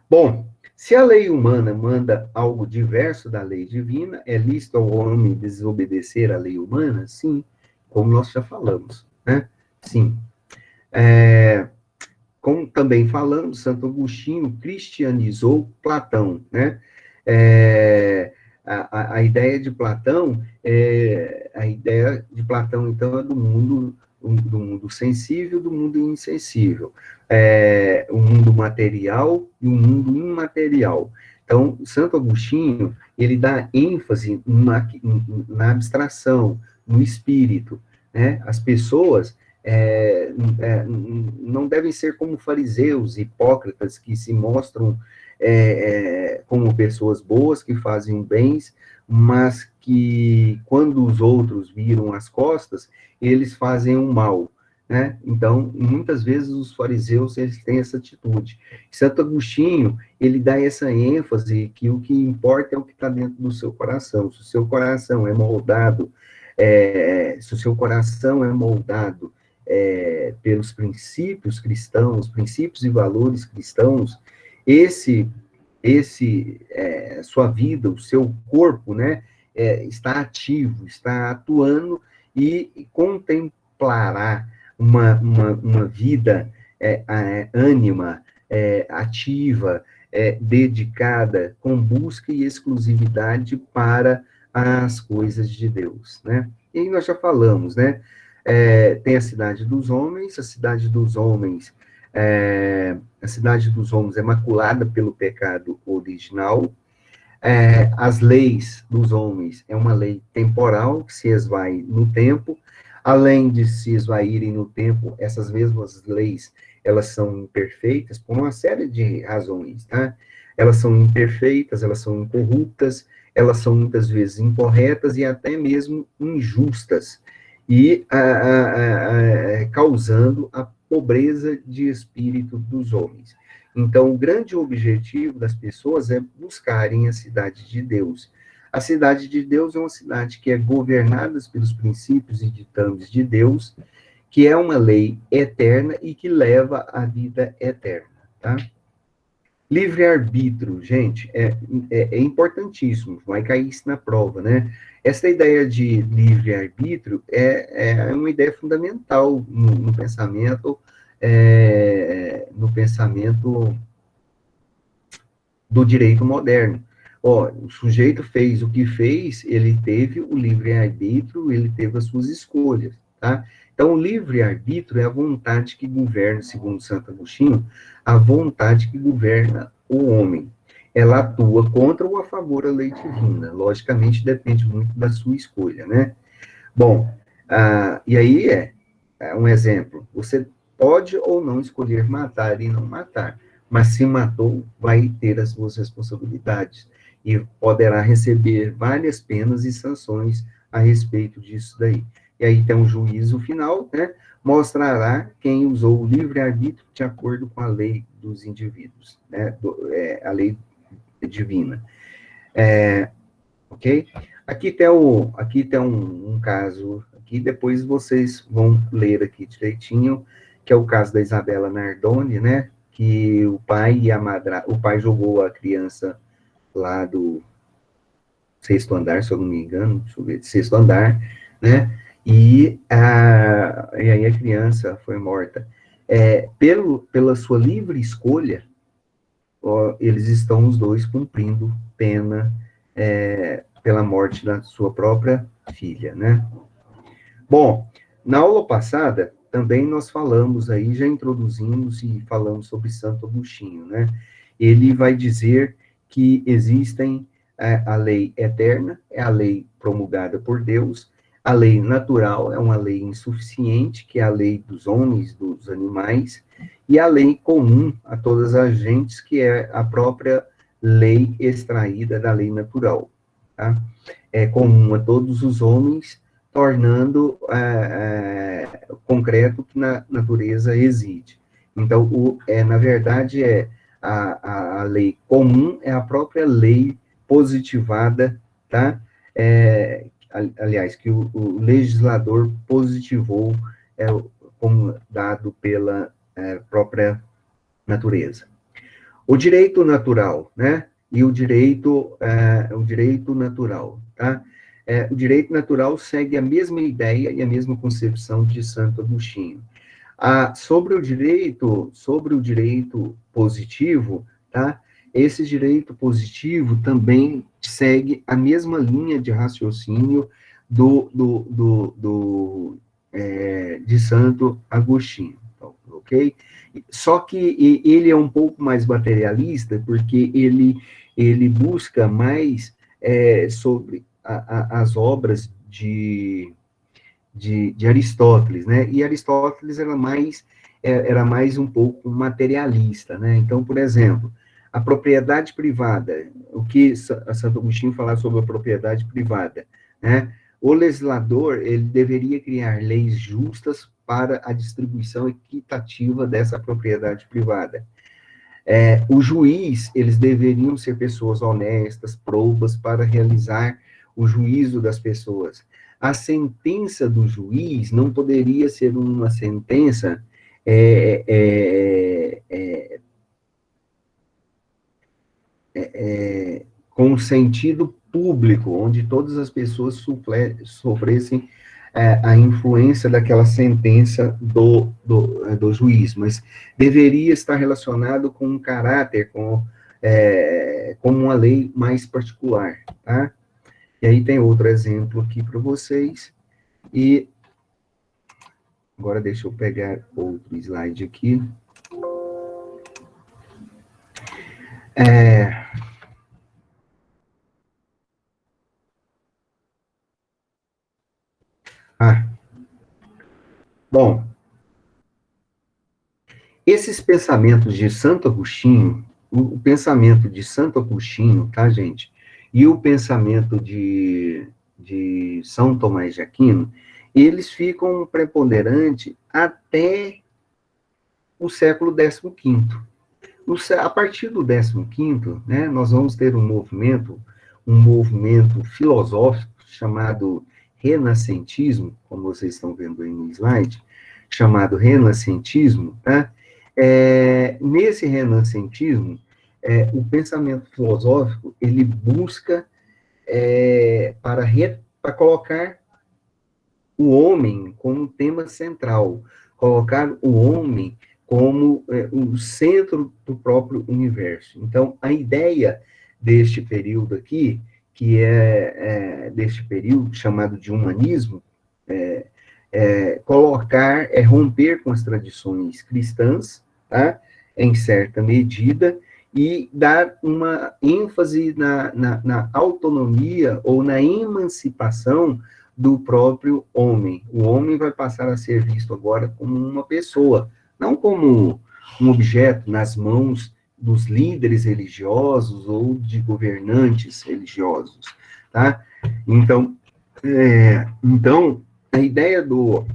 Bom, se a lei humana manda algo diverso da lei divina, é lícito ao homem desobedecer à lei humana? Sim, como nós já falamos, né? Sim. Como também falamos, Santo Agostinho cristianizou Platão, né? A ideia de Platão, então, é do mundo sensível, do mundo insensível, o mundo material e o mundo imaterial. Então, Santo Agostinho, ele dá ênfase na abstração, no espírito, né? As pessoas não devem ser como fariseus, hipócritas, que se mostram como pessoas boas, que fazem bens, mas que, quando os outros viram as costas, eles fazem o mal, né? Então, muitas vezes os fariseus, eles têm essa atitude. Santo Agostinho, ele dá essa ênfase que o que importa é o que está dentro do seu coração. Se o seu coração é moldado, pelos princípios cristãos, princípios e valores cristãos, sua vida, o seu corpo, né, está ativo, está atuando e contemplará uma vida ânima, ativa, dedicada, com busca e exclusividade para as coisas de Deus, né? E nós já falamos, né? Tem a cidade dos homens, a cidade dos homens é maculada pelo pecado original. As leis dos homens é uma lei temporal, que se esvai no tempo. Além de se esvaírem no tempo, essas mesmas leis, elas são imperfeitas por uma série de razões, tá? Elas são imperfeitas, elas são incorruptas, elas são muitas vezes incorretas e até mesmo injustas, e causando a pobreza de espírito dos homens. Então, o grande objetivo das pessoas é buscarem a cidade de Deus. A cidade de Deus é uma cidade que é governada pelos princípios e ditames de Deus, que é uma lei eterna e que leva à vida eterna, tá? Livre-arbítrio, gente, é importantíssimo, vai cair isso na prova, né? Essa ideia de livre-arbítrio é uma ideia fundamental no pensamento do direito moderno. O sujeito fez o que fez, ele teve o livre-arbítrio, ele teve as suas escolhas, tá? Então, o livre-arbítrio é a vontade que governa, segundo Santo Agostinho, a vontade que governa o homem. Ela atua contra ou a favor da lei divina. Logicamente, depende muito da sua escolha, né? Bom, e aí um exemplo. Você pode ou não escolher matar e não matar, mas se matou, vai ter as suas responsabilidades e poderá receber várias penas e sanções a respeito disso daí. E aí tem um juízo final, né? Mostrará quem usou o livre-arbítrio de acordo com a lei dos indivíduos, né? A lei divina. Ok? Aqui tem um caso, aqui depois vocês vão ler aqui direitinho, que é o caso da Isabela Nardoni, né, que o pai o pai jogou a criança lá do sexto andar, se eu não me engano, deixa eu ver, sexto andar, né, e aí a criança foi morta. Pela sua livre escolha, ó, eles estão os dois cumprindo pena pela morte da sua própria filha, né? Bom, na aula passada, também nós falamos aí, já introduzimos e falamos sobre Santo Agostinho, né? Ele vai dizer que existem a lei eterna, é a lei promulgada por Deus, a lei natural é uma lei insuficiente, que é a lei dos homens, dos animais, e a lei comum a todas as gentes, que é a própria lei extraída da lei natural, tá? É comum a todos os homens, tornando concreto que na natureza existe. Então, na verdade, a lei comum é a própria lei positivada, tá? Aliás, que o legislador positivou como dado pela própria natureza. O direito natural, né? E o direito natural, tá? O direito natural segue a mesma ideia e a mesma concepção de Santo Agostinho. Sobre o direito positivo, tá? Esse direito positivo também segue a mesma linha de raciocínio de Santo Agostinho, ok? Só que ele é um pouco mais materialista, porque ele busca mais sobre as obras de Aristóteles, né? E Aristóteles era mais um pouco materialista, né? Então, por exemplo, a propriedade privada, o que Santo Agostinho fala sobre a propriedade privada, né? O legislador, ele deveria criar leis justas para a distribuição equitativa dessa propriedade privada. O juiz, eles deveriam ser pessoas honestas, probas, para realizar o juízo das pessoas. A sentença do juiz não poderia ser uma sentença com sentido público, onde todas as pessoas sofressem a influência daquela sentença do juiz, mas deveria estar relacionado com um caráter, com uma lei mais particular, tá? E aí tem outro exemplo aqui para vocês, e agora deixa eu pegar outro slide aqui. Bom, esses pensamentos de Santo Agostinho, o pensamento de Santo Agostinho, tá, gente? E o pensamento de São Tomás de Aquino, eles ficam preponderantes até o século XV. A partir do XV, né, nós vamos ter um movimento filosófico chamado renascentismo, como vocês estão vendo aí no slide, chamado renascentismo, tá? Nesse renascentismo, o pensamento filosófico, ele busca para colocar o homem como tema central, colocar o homem como o centro do próprio universo. Então, a ideia deste período aqui, que deste período chamado de humanismo, romper com as tradições cristãs, tá? Em certa medida, e dar uma ênfase na autonomia ou na emancipação do próprio homem. O homem vai passar a ser visto agora como uma pessoa, não como um objeto nas mãos dos líderes religiosos ou de governantes religiosos, tá? Então, a ideia do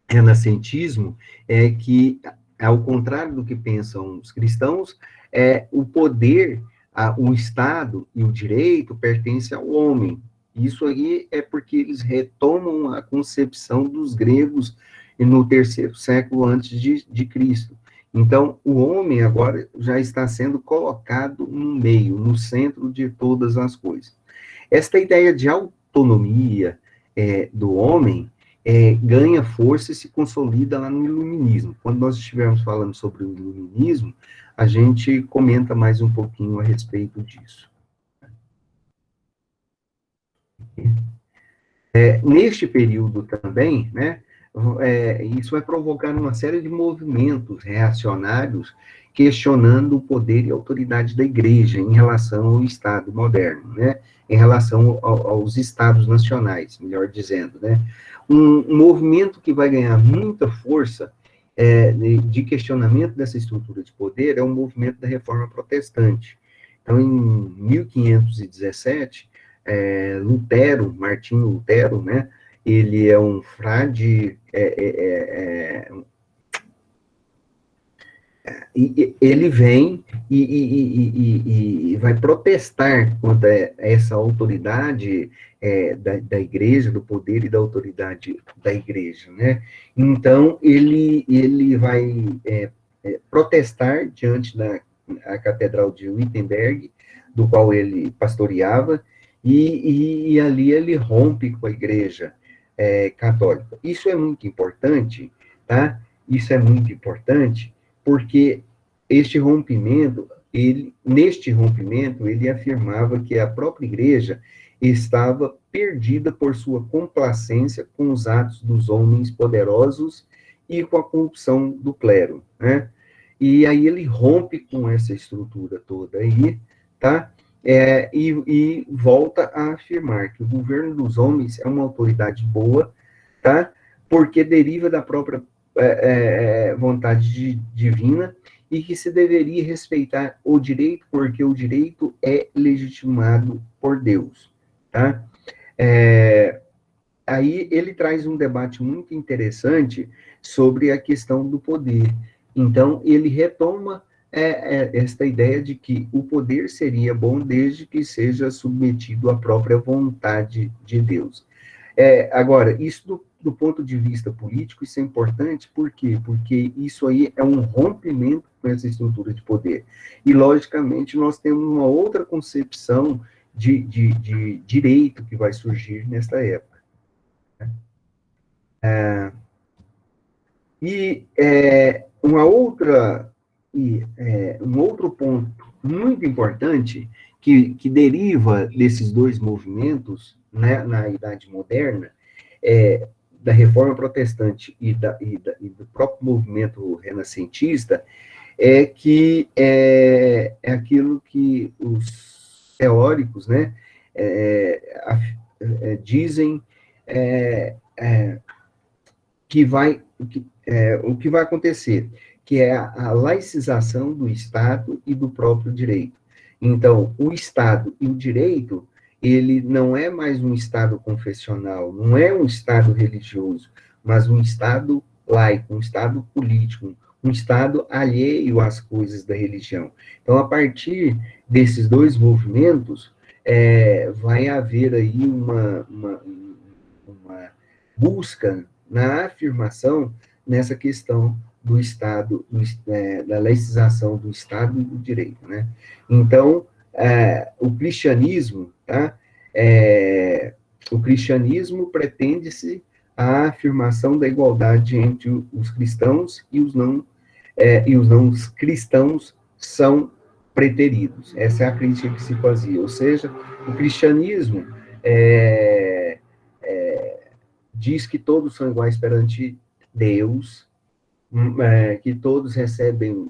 renascentismo é que, ao contrário do que pensam os cristãos, o poder, o Estado e o direito pertencem ao homem. Isso aí é porque eles retomam a concepção dos gregos no terceiro século antes de Cristo. Então, o homem agora já está sendo colocado no meio, no centro de todas as coisas. Esta ideia de autonomia do homem ganha força e se consolida lá no iluminismo. Quando nós estivermos falando sobre o iluminismo, a gente comenta mais um pouquinho a respeito disso. Neste período também, né, isso vai provocar uma série de movimentos reacionários questionando o poder e a autoridade da igreja em relação ao Estado moderno, né, em relação aos Estados nacionais, melhor dizendo, né. Um movimento que vai ganhar muita força de questionamento dessa estrutura de poder é o movimento da Reforma Protestante. Então, em 1517, Lutero, Martinho Lutero, né, ele é um frade, ele vem e vai protestar contra essa autoridade da igreja, do poder e da autoridade da igreja, né? Então, ele vai protestar diante da Catedral de Wittenberg, do qual ele pastoreava, e ali ele rompe com a igreja católica. Isso é muito importante, tá? Isso é muito importante, porque neste rompimento, ele afirmava que a própria igreja estava perdida por sua complacência com os atos dos homens poderosos e com a corrupção do clero, né? E aí ele rompe com essa estrutura toda aí, tá? E volta a afirmar que o governo dos homens é uma autoridade boa, tá? Porque deriva da própria vontade divina e que se deveria respeitar o direito, porque o direito é legitimado por Deus, tá? Aí ele traz um debate muito interessante sobre a questão do poder. Então, ele retoma esta ideia de que o poder seria bom desde que seja submetido à própria vontade de Deus. Agora, isso do ponto de vista político, isso é importante, por quê? Porque isso aí é um rompimento com essa estrutura de poder. E, logicamente, nós temos uma outra concepção de direito que vai surgir nesta época. Um outro ponto muito importante que deriva desses dois movimentos, né, na Idade Moderna, da Reforma Protestante e do próprio movimento renascentista, que é aquilo que os teóricos, né, dizem o que vai acontecer, que é a laicização do Estado e do próprio direito. Então, o Estado e o direito, ele não é mais um Estado confessional, não é um Estado religioso, mas um Estado laico, um Estado político, um Estado alheio às coisas da religião. Então, a partir desses dois movimentos, vai haver aí uma busca na afirmação nessa questão do Estado, da laicização do Estado e do direito, né? Então, o cristianismo, tá? O cristianismo pretende-se a afirmação da igualdade entre os cristãos e os não cristãos são preteridos. Essa é a crítica que se fazia. Ou seja, o cristianismo diz que todos são iguais perante Deus, que todos recebem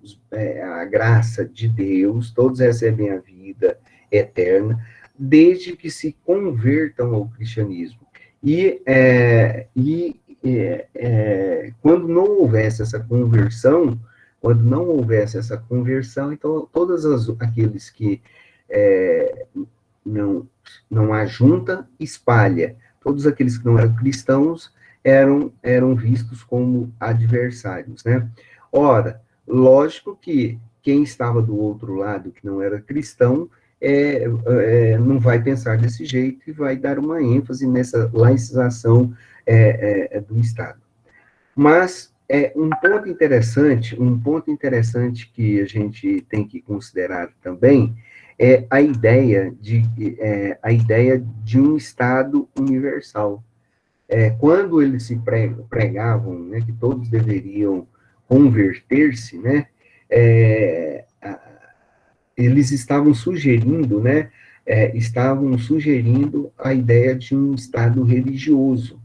a graça de Deus, todos recebem a vida eterna, desde que se convertam ao cristianismo. Quando não houvesse essa conversão, então todos aqueles que não ajunta, espalha. Todos aqueles que não eram cristãos eram vistos como adversários, né? Ora, lógico que quem estava do outro lado, que não era cristão, não vai pensar desse jeito e vai dar uma ênfase nessa laicização do Estado. Mas um ponto interessante que a gente tem que considerar também é a ideia de um Estado universal. Quando eles se pregavam, né, que todos deveriam converter-se, né, eles estavam sugerindo a ideia de um Estado religioso,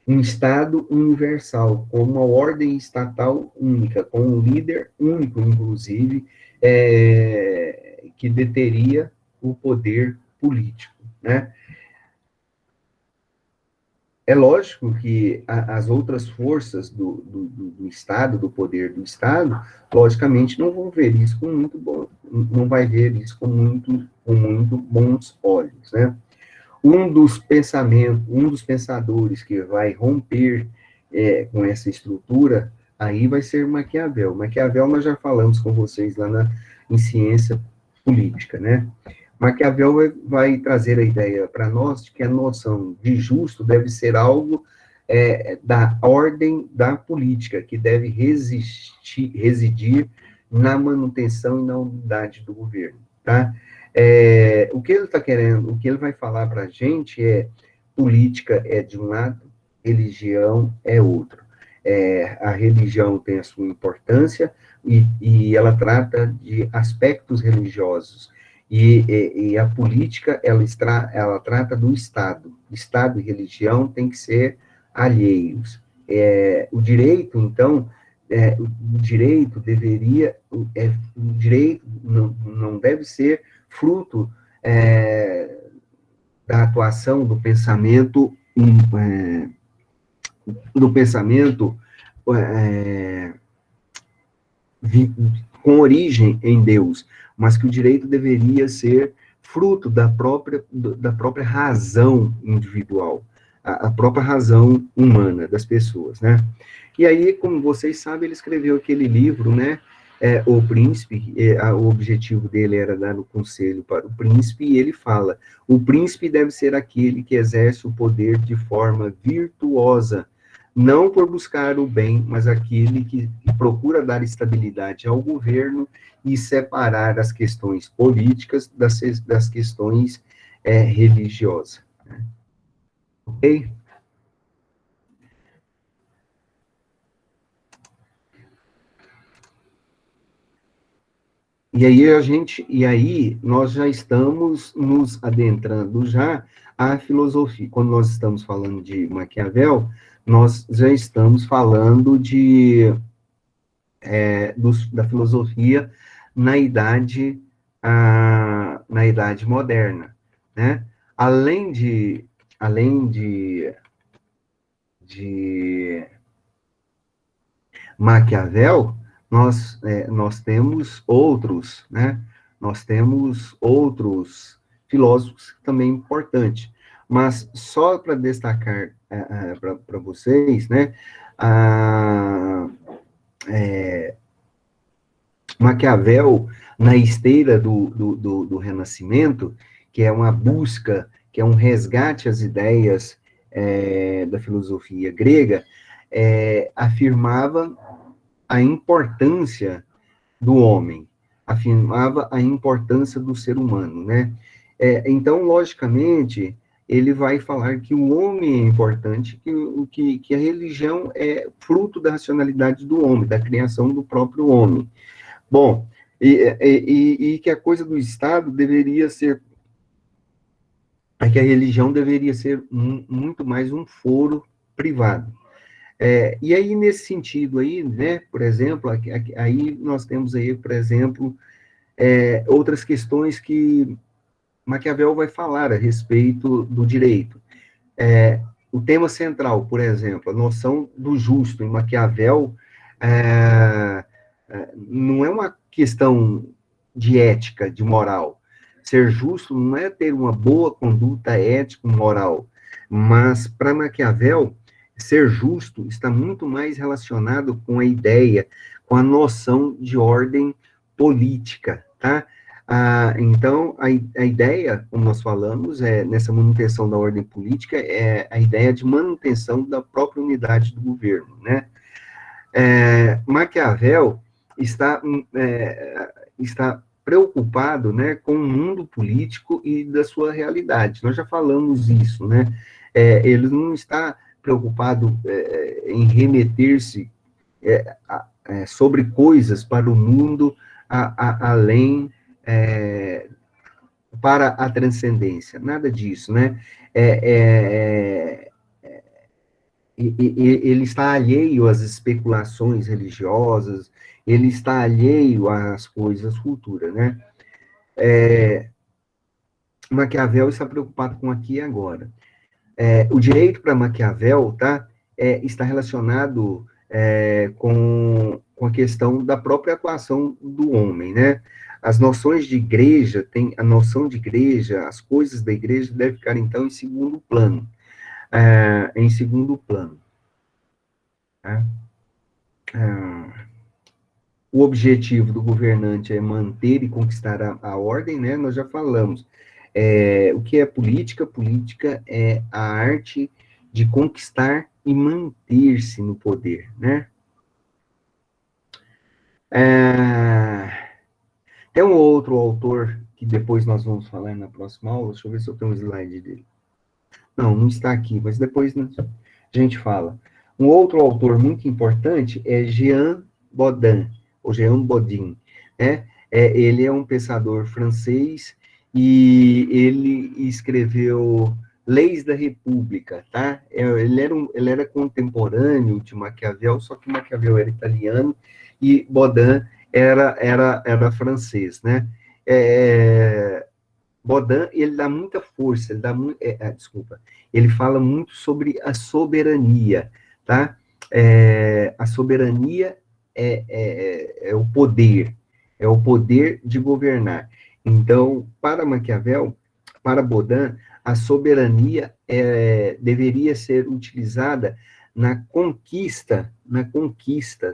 um Estado universal, com uma ordem estatal única, com um líder único, inclusive, que deteria o poder político, né? É lógico que as outras forças do Estado, do poder do Estado, logicamente não vão ver isso com muito bom, não vai ver isso com muito bons olhos, né? Um dos pensadores que vai romper com essa estrutura, aí vai ser Maquiavel. Maquiavel nós já falamos com vocês lá em Ciência Política, né? Maquiavel vai trazer a ideia para nós de que a noção de justo deve ser algo da ordem da política, que deve residir na manutenção e na unidade do governo, tá? O que ele está querendo, o que ele vai falar para a gente é política é de um lado, religião é outro. A religião tem a sua importância e ela trata de aspectos religiosos. E a política, ela trata do Estado. Estado e religião têm que ser alheios. O direito, então, o direito o direito não deve ser fruto da atuação do pensamento com origem em Deus, mas que o direito deveria ser fruto da própria razão individual, a própria razão humana das pessoas, né? E aí, como vocês sabem, ele escreveu aquele livro, né? O Príncipe, o objetivo dele era dar o conselho para o príncipe, e ele fala: o príncipe deve ser aquele que exerce o poder de forma virtuosa, não por buscar o bem, mas aquele que procura dar estabilidade ao governo e separar as questões políticas das questões religiosas. Né? Ok? E aí nós já estamos nos adentrando já à filosofia. Quando nós estamos falando de Maquiavel, nós já estamos falando da filosofia na na idade moderna, né? Além de Maquiavel, nós temos outros, né? Nós temos outros filósofos também importantes. Mas só para destacar para vocês, né? Maquiavel, na esteira do Renascimento, que é uma busca, que é um resgate às ideias da filosofia grega, afirmava a importância do homem, afirmava a importância do ser humano, né? Então, logicamente, ele vai falar que o homem é importante, que a religião é fruto da racionalidade do homem, da criação do próprio homem. Bom, e que a coisa do Estado deveria ser, que a religião deveria ser muito mais um foro privado. E aí, nesse sentido aí, né, por exemplo, aí nós temos aí, por exemplo, outras questões que Maquiavel vai falar a respeito do direito. O tema central, por exemplo, a noção do justo em Maquiavel não é uma questão de ética, de moral. Ser justo não é ter uma boa conduta ético-moral, mas para Maquiavel, ser justo está muito mais relacionado com a ideia, com a noção de ordem política, tá? Então, a ideia, como nós falamos, nessa manutenção da ordem política, é a ideia de manutenção da própria unidade do governo, né? Maquiavel está preocupado, né, com o mundo político e da sua realidade. Nós já falamos isso, né? Ele não está preocupado em remeter-se sobre coisas para o mundo além para a transcendência, nada disso, né? Ele está alheio às especulações religiosas, ele está alheio às coisas futuras, né? Maquiavel está preocupado com aqui e agora. O direito para Maquiavel, tá, está relacionado com a questão da própria atuação do homem, né? As noções de igreja, a noção de igreja, as coisas da igreja devem ficar, então, em segundo plano. Tá? O objetivo do governante é manter e conquistar a ordem, né? Nós já falamos. O que é política? Política é a arte de conquistar e manter-se no poder, né? Tem um outro autor que depois nós vamos falar na próxima aula, deixa eu ver se eu tenho um slide dele. Não está aqui, mas depois a gente fala. Um outro autor muito importante é Jean Bodin, ou Jean Bodin, né? Ele é um pensador francês e ele escreveu Leis da República, tá? Ele era contemporâneo de Maquiavel, só que Maquiavel era italiano e Bodin era francês, né? Bodin, ele dá muita força, ele fala muito sobre a soberania, tá? A soberania é o poder de governar. Então, para Maquiavel, para Bodin, a soberania deveria ser utilizada na conquista,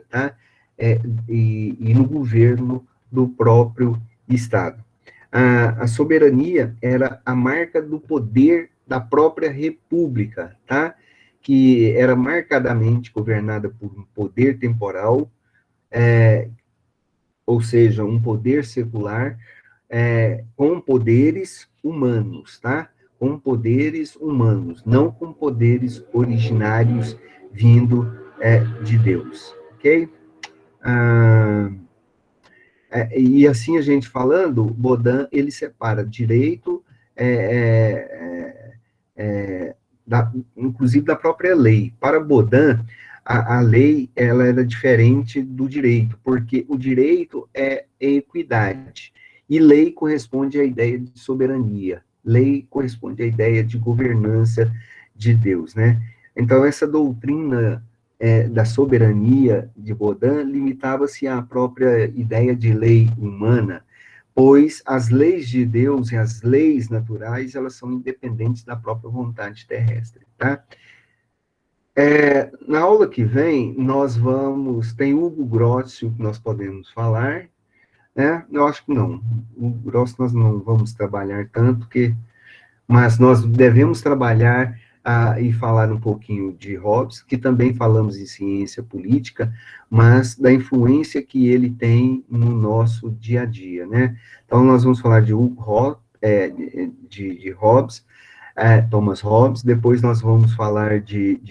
tá? E no governo do próprio Estado. A soberania era a marca do poder da própria república, tá? Que era marcadamente governada por um poder temporal, ou seja, um poder secular, com poderes humanos, tá? Com poderes humanos, não com poderes originários vindo de Deus, ok? E assim a gente falando, Bodin, ele separa direito, inclusive da própria lei. Para Bodin, a lei, ela era diferente do direito, porque o direito é equidade, e lei corresponde à ideia de soberania, lei corresponde à ideia de governança de Deus, né? Então, essa doutrina da soberania de Bodin limitava-se à própria ideia de lei humana, pois as leis de Deus e as leis naturais, elas são independentes da própria vontade terrestre, tá? Na aula que vem, tem Hugo Grosso que nós podemos falar, né? Eu acho que não, o Grosso nós não vamos trabalhar tanto, mas nós devemos trabalhar e falar um pouquinho de Hobbes, que também falamos em ciência política, mas da influência que ele tem no nosso dia a dia, né? Então, nós vamos falar de Hobbes, Thomas Hobbes, depois nós vamos falar de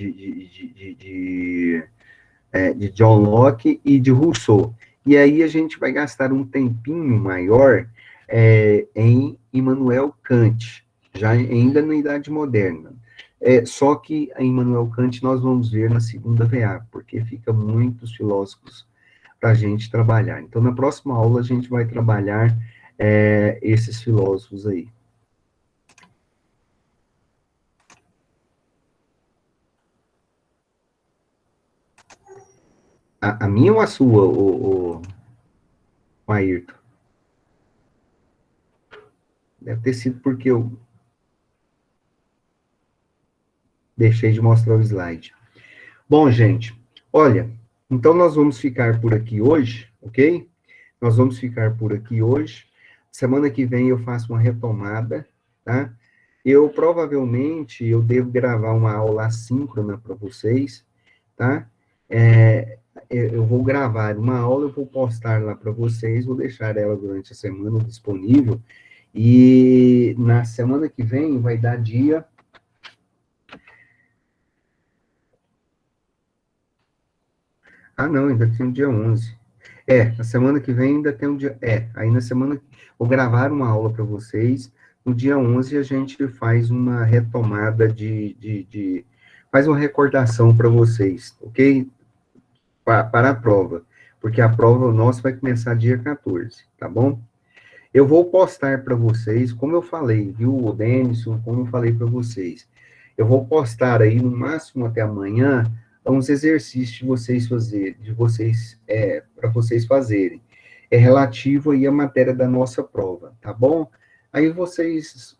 John Locke e de Rousseau. E aí a gente vai gastar um tempinho maior em Immanuel Kant, já ainda na Idade Moderna. Só que em Immanuel Kant nós vamos ver na segunda VA, porque fica muitos filósofos para a gente trabalhar. Então, na próxima aula, a gente vai trabalhar esses filósofos aí. A minha ou a sua, o Ayrton? Deve ter sido porque eu deixei de mostrar o slide. Bom, gente, olha, então nós vamos ficar por aqui hoje, ok? Nós vamos ficar por aqui hoje. semana que vem eu faço uma retomada, tá? Eu devo gravar uma aula assíncrona para vocês, tá? Eu vou gravar uma aula, eu vou postar lá para vocês, vou deixar ela durante a semana disponível, e na semana que vem vai dar dia... Ah, não, ainda tem o dia 11. Na semana que vem ainda tem um dia... aí na semana... Vou gravar uma aula para vocês, no dia 11 a gente faz uma retomada faz uma recordação para vocês, ok? Para a prova, porque a prova nossa vai começar dia 14, tá bom? Eu vou postar para vocês, como eu falei, viu, Denison, como eu falei para vocês, eu vou postar aí, no máximo até amanhã, uns exercícios para vocês fazerem. É relativo aí à matéria da nossa prova, tá bom? Aí vocês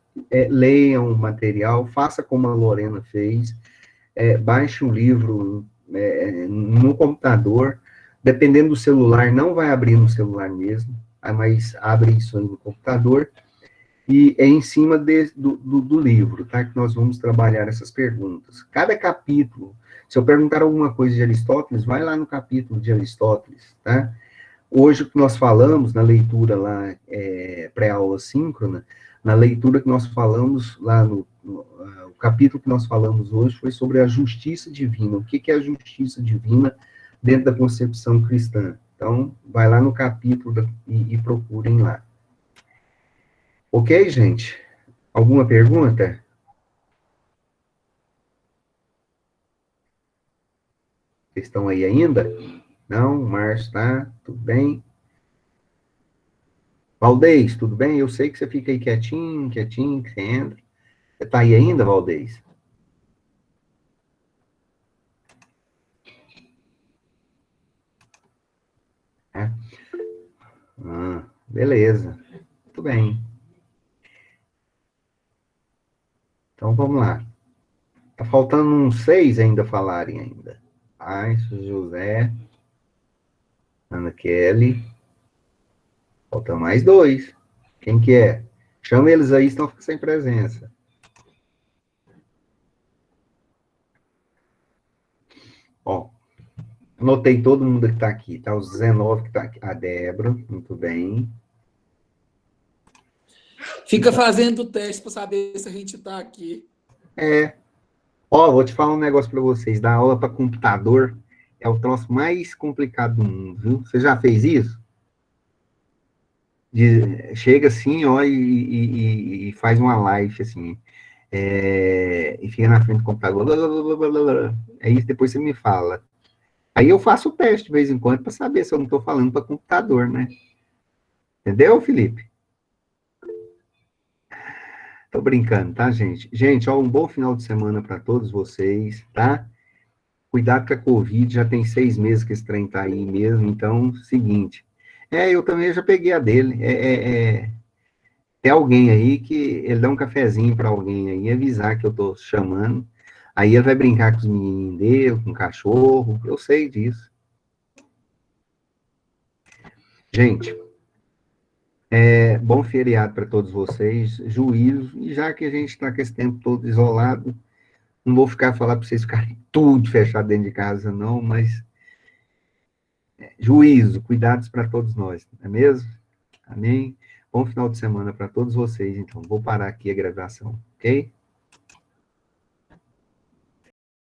leiam o material, faça como a Lorena fez, baixe o livro no computador, dependendo do celular, não vai abrir no celular mesmo, mas abre isso aí no computador, e é em cima do livro, tá? Que nós vamos trabalhar essas perguntas. Cada capítulo, se eu perguntar alguma coisa de Aristóteles, vai lá no capítulo de Aristóteles, tá? Hoje, o que nós falamos na leitura lá, pré-aula síncrona, na leitura que nós falamos lá o capítulo que nós falamos hoje foi sobre a justiça divina. O que é a justiça divina dentro da concepção cristã? Então, vai lá no capítulo e procurem lá. Ok, gente? Alguma pergunta? Vocês estão aí ainda? Não? Márcio, tá? Tudo bem? Valdez, tudo bem? Eu sei que você fica aí quietinho, que você entra. Você tá aí ainda, Valdez? Beleza. Muito bem. Então, vamos lá. Tá faltando uns 6 ainda falarem ainda. Aisson, José, Ana Kelly. Faltam mais 2. Quem que é? Chama eles aí, senão fica sem presença. Ó, anotei todo mundo que tá aqui, tá? Os 19 que tá aqui. A Débora, muito bem. Fica fazendo o teste para saber se a gente está aqui. Ó, vou te falar um negócio para vocês. Dar aula para computador é o troço mais complicado do mundo, viu? Você já fez isso? Chega assim, ó, e faz uma live, assim, e fica na frente do computador, aí depois você me fala. Aí eu faço o teste de vez em quando para saber se eu não estou falando para computador, né? Entendeu, Felipe? Tô brincando, tá, gente? Gente, ó, um bom final de semana para todos vocês, tá? Cuidado com a Covid, já tem 6 meses que esse trem tá aí mesmo, então, seguinte. Eu também já peguei a dele. Tem alguém aí que ele dá um cafezinho para alguém aí, avisar que eu tô chamando. Aí ele vai brincar com os menininhos dele, com o cachorro. Eu sei disso. Gente, bom feriado para todos vocês, juízo. E já que a gente está com esse tempo todo isolado, não vou ficar falando para vocês ficarem tudo fechado dentro de casa, não, mas juízo, cuidados para todos nós, não é mesmo? Amém? Bom final de semana para todos vocês, então. Vou parar aqui a gravação, ok?